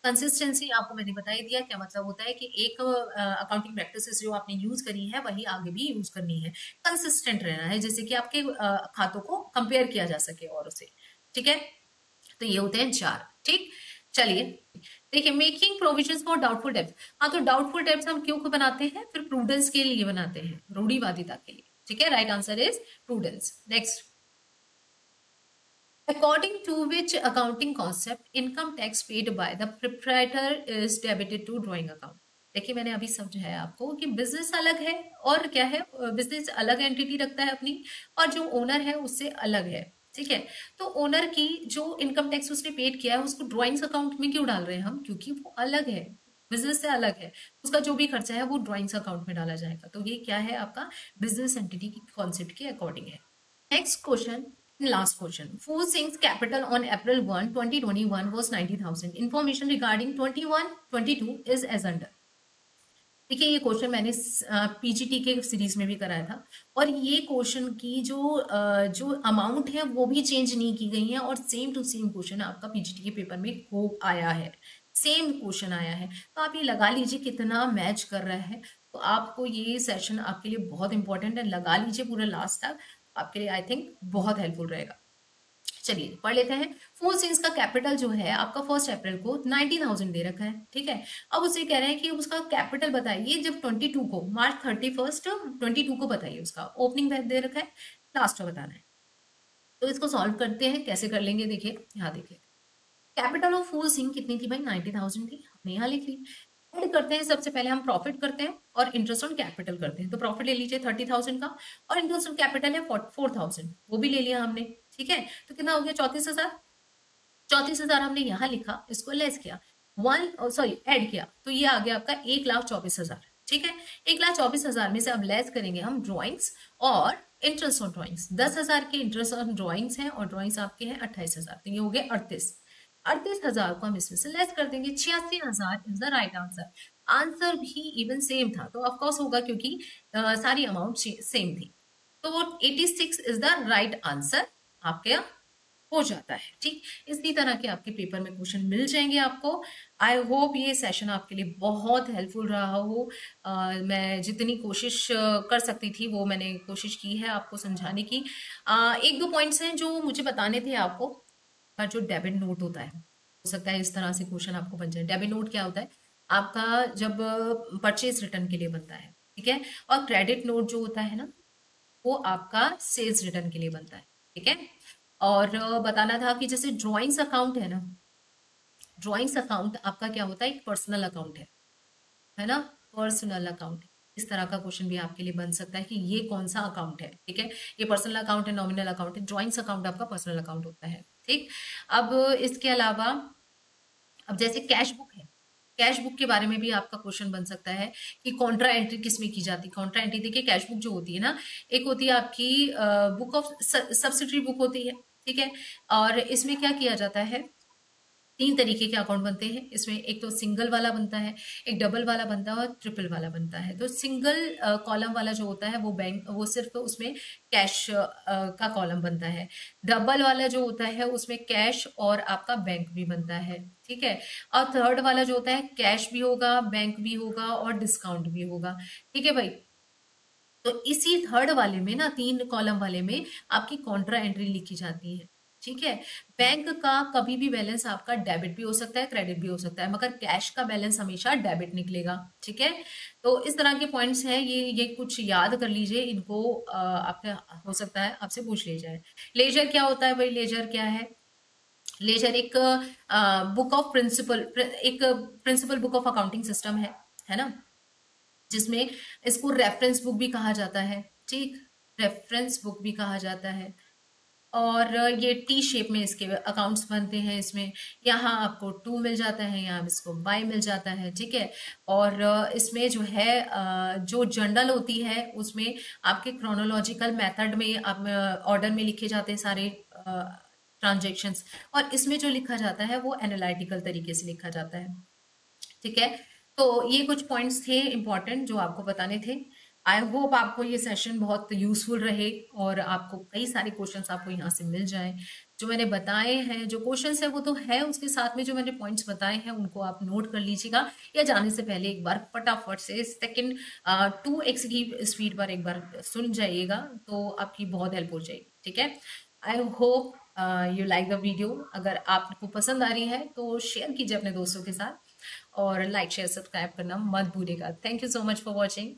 कंसिस्टेंसी आपको मैंने बता ही दिया क्या मतलब होता है, कि एक अकाउंटिंग प्रैक्टिसेस जो आपने यूज करी है वही आगे भी यूज करनी है, कंसिस्टेंट रहना है, जैसे कि आपके खातों को कंपेयर किया जा सके और उसे। ठीक है, तो ये होते हैं चार। ठीक, चलिए देखिए, मेकिंग प्रोविजंस फॉर डाउटफुल डेब्ट। हाँ, तो डाउटफुल डेब्ट्स हम क्यों बनाते हैं, फिर प्रूडेंस के लिए बनाते हैं, रूढ़िवादिता के लिए। ठीक है, right answer is prudence. Next, according to which accounting concept income tax paid by the proprietor is debited to drawing account। देखिए, मैंने अभी समझाया आपको कि बिजनेस अलग है, और क्या है, बिजनेस अलग एंटिटी रखता है अपनी, और जो ओनर है उससे अलग है। ठीक है, तो ओनर की जो इनकम टैक्स उसने पेड किया है उसको ड्रॉइंग्स अकाउंट में क्यों डाल रहे हैं हम, क्योंकि वो अलग है, बिजनेस से अलग है, उसका जो भी खर्चा है वो ड्रॉइंग्स अकाउंट में डाला जाएगा। तो ये क्या है, आपका बिजनेस एंटिटी की कॉन्सेप्ट के अकॉर्डिंग है। Next question, last question. Food Singh's capital on April 1, 2021 was 90,000. Information regarding 21, 22 is as under. देखिए ये क्वेश्चन मैंने पीजीटी के सीरीज में भी कराया था, और ये क्वेश्चन की जो अमाउंट है वो भी चेंज नहीं की गई है, और सेम टू सेम क्वेश्चन आपका पीजीटी के पेपर में हो आया है, सेम क्वेश्चन आया है। तो आप ये लगा लीजिए कितना मैच कर रहा है। तो आपको ये सेशन आपके लिए बहुत इंपॉर्टेंट है, लगा लीजिए पूरा लास्ट तक, आपके लिए आई थिंक बहुत हेल्पफुल रहेगा। चलिए पढ़ लेते हैं। फोर सीन्स का कैपिटल जो है आपका 1 अप्रैल को 90,000 दे रखा है, ठीक है। अब उसे कह रहे हैं कि उसका कैपिटल बताइए जब 22 को, मार्च 31 22 को बताइए, उसका ओपनिंग दे रखा है, लास्ट में बताना है। तो इसको सॉल्व करते हैं, कैसे कर लेंगे देखिए, यहाँ देखिए। कैपिटल ऑफ फोर सिंह कितनी थी भाई, 90,000 थी, हमने यहाँ लिख ली। ऐड करते हैं, सबसे पहले हम प्रॉफिट करते हैं और इंटरेस्ट ऑन कैपिटल करते हैं। तो प्रॉफिट ले लीजिए 30,000 का, और इंटरेस्ट ऑन कैपिटल है 4,000, वो भी ले लिया हमने, ठीक है। तो कितना हो गया, 34,000। 34,000 हमने यहाँ लिखा, इसको लेस किया, ऐड किया, तो ये आ गया आपका 1,24,000, ठीक है। 1,24,000 में से अब लेस करेंगे हम ड्रॉइंग्स और इंटरेस्ट ऑन ड्रॉइंग्स। 10,000 के इंटरेस्ट ऑन ड्रॉइंग्स हैं, और ड्रॉइंग्स आपके हैं 28,000, तो ये हो गए 38,000 को हम इसमें से लेस कर देंगे। 86,000 is the right answer. Answer भी इवन सेम था, तो ऑफकोर्स होगा क्योंकि सारी अमाउंट सेम थी। तो 86 इज द राइट आंसर आपके हो जाता है, ठीक। इसी तरह के आपके पेपर में क्वेश्चन मिल जाएंगे आपको। आई होप ये सेशन आपके लिए बहुत हेल्पफुल रहा हो। मैं जितनी कोशिश कर सकती थी वो मैंने कोशिश की है आपको समझाने की। एक दो पॉइंट्स हैं जो मुझे बताने थे आपको। का जो डेबिट नोट होता है, हो सकता है इस तरह से क्वेश्चन आपको बन जाए। डेबिट नोट क्या होता है, आपका जब परचेज रिटर्न के लिए बनता है, ठीक है। और क्रेडिट नोट जो होता है ना, वो आपका सेल्स रिटर्न के लिए बनता है, ठीक है। और बताना था कि जैसे ड्रॉइंग्स अकाउंट है ना, ड्रॉइंग्स अकाउंट आपका क्या होता है, एक पर्सनल अकाउंट है ना, पर्सनल अकाउंट। इस तरह का क्वेश्चन भी आपके लिए बन सकता है कि ये कौन सा अकाउंट है, ठीक है। ये पर्सनल अकाउंट है, नॉमिनल अकाउंट है, ड्रॉइंग्स अकाउंट आपका पर्सनल अकाउंट होता है, ठीक। अब इसके अलावा, अब जैसे कैश बुक है, कैश बुक के बारे में भी आपका क्वेश्चन बन सकता है कि कॉन्ट्रा एंट्री किसमें की जाती है। कॉन्ट्रा एंट्री देखिए, कैश बुक जो होती है ना, एक होती है आपकी बुक ऑफ सब्सिडरी बुक होती है, ठीक है। और इसमें क्या किया जाता है, तीन तरीके के अकाउंट बनते हैं इसमें। एक तो सिंगल वाला बनता है, एक डबल वाला बनता है, और ट्रिपल वाला बनता है। तो सिंगल कॉलम वाला जो होता है वो बैंक, वो सिर्फ उसमें कैश का कॉलम बनता है। डबल वाला जो होता है उसमें कैश और आपका बैंक भी बनता है, ठीक है। और थर्ड वाला जो होता है, कैश भी होगा, बैंक भी होगा, और डिस्काउंट भी होगा, ठीक है भाई। तो इसी थर्ड वाले में ना, तीन कॉलम वाले में आपकी कॉन्ट्रा एंट्री लिखी जाती है, ठीक है। बैंक का कभी भी बैलेंस आपका डेबिट भी हो सकता है, क्रेडिट भी हो सकता है, मगर कैश का बैलेंस हमेशा डेबिट निकलेगा, ठीक है। तो इस तरह के पॉइंट्स हैं, ये कुछ याद कर लीजिए इनको। आपके हो सकता है आपसे पूछ लिया जाए। लेजर क्या होता है भाई, लेजर क्या है, लेजर एक बुक ऑफ प्रिंसिपल, एक principle book of accounting system है ना, जिसमें इसको रेफरेंस बुक भी कहा जाता है, ठीक। रेफरेंस बुक भी कहा जाता है। और ये टी शेप में इसके अकाउंट्स बनते हैं इसमें। यहाँ आपको टू मिल जाता है, यहाँ इसको बाय मिल जाता है, ठीक है। और इसमें जो है जो जर्नल होती है उसमें आपके क्रोनोलॉजिकल मेथड में ऑर्डर में लिखे जाते हैं सारे ट्रांजेक्शन्स, और इसमें जो लिखा जाता है वो एनालिटिकल तरीके से लिखा जाता है, ठीक है। तो ये कुछ पॉइंट्स थे इंपॉर्टेंट जो आपको बताने थे। आई होप आपको ये सेशन बहुत यूजफुल रहे, और आपको कई सारे क्वेश्चंस आपको यहाँ से मिल जाएं। जो मैंने बताए हैं, जो क्वेश्चंस है वो तो है, उसके साथ में जो मैंने पॉइंट्स बताए हैं उनको आप नोट कर लीजिएगा, या जाने से पहले एक बार फटाफट से सेकंड 2x की स्पीड पर एक बार सुन जाइएगा, तो आपकी बहुत हेल्प हो जाएगी, ठीक है। I hope you like the video. अगर आपको पसंद आ रही है तो शेयर कीजिए अपने दोस्तों के साथ, और लाइक शेयर सब्सक्राइब करना मत भूलिएगा। Thank you so much for watching.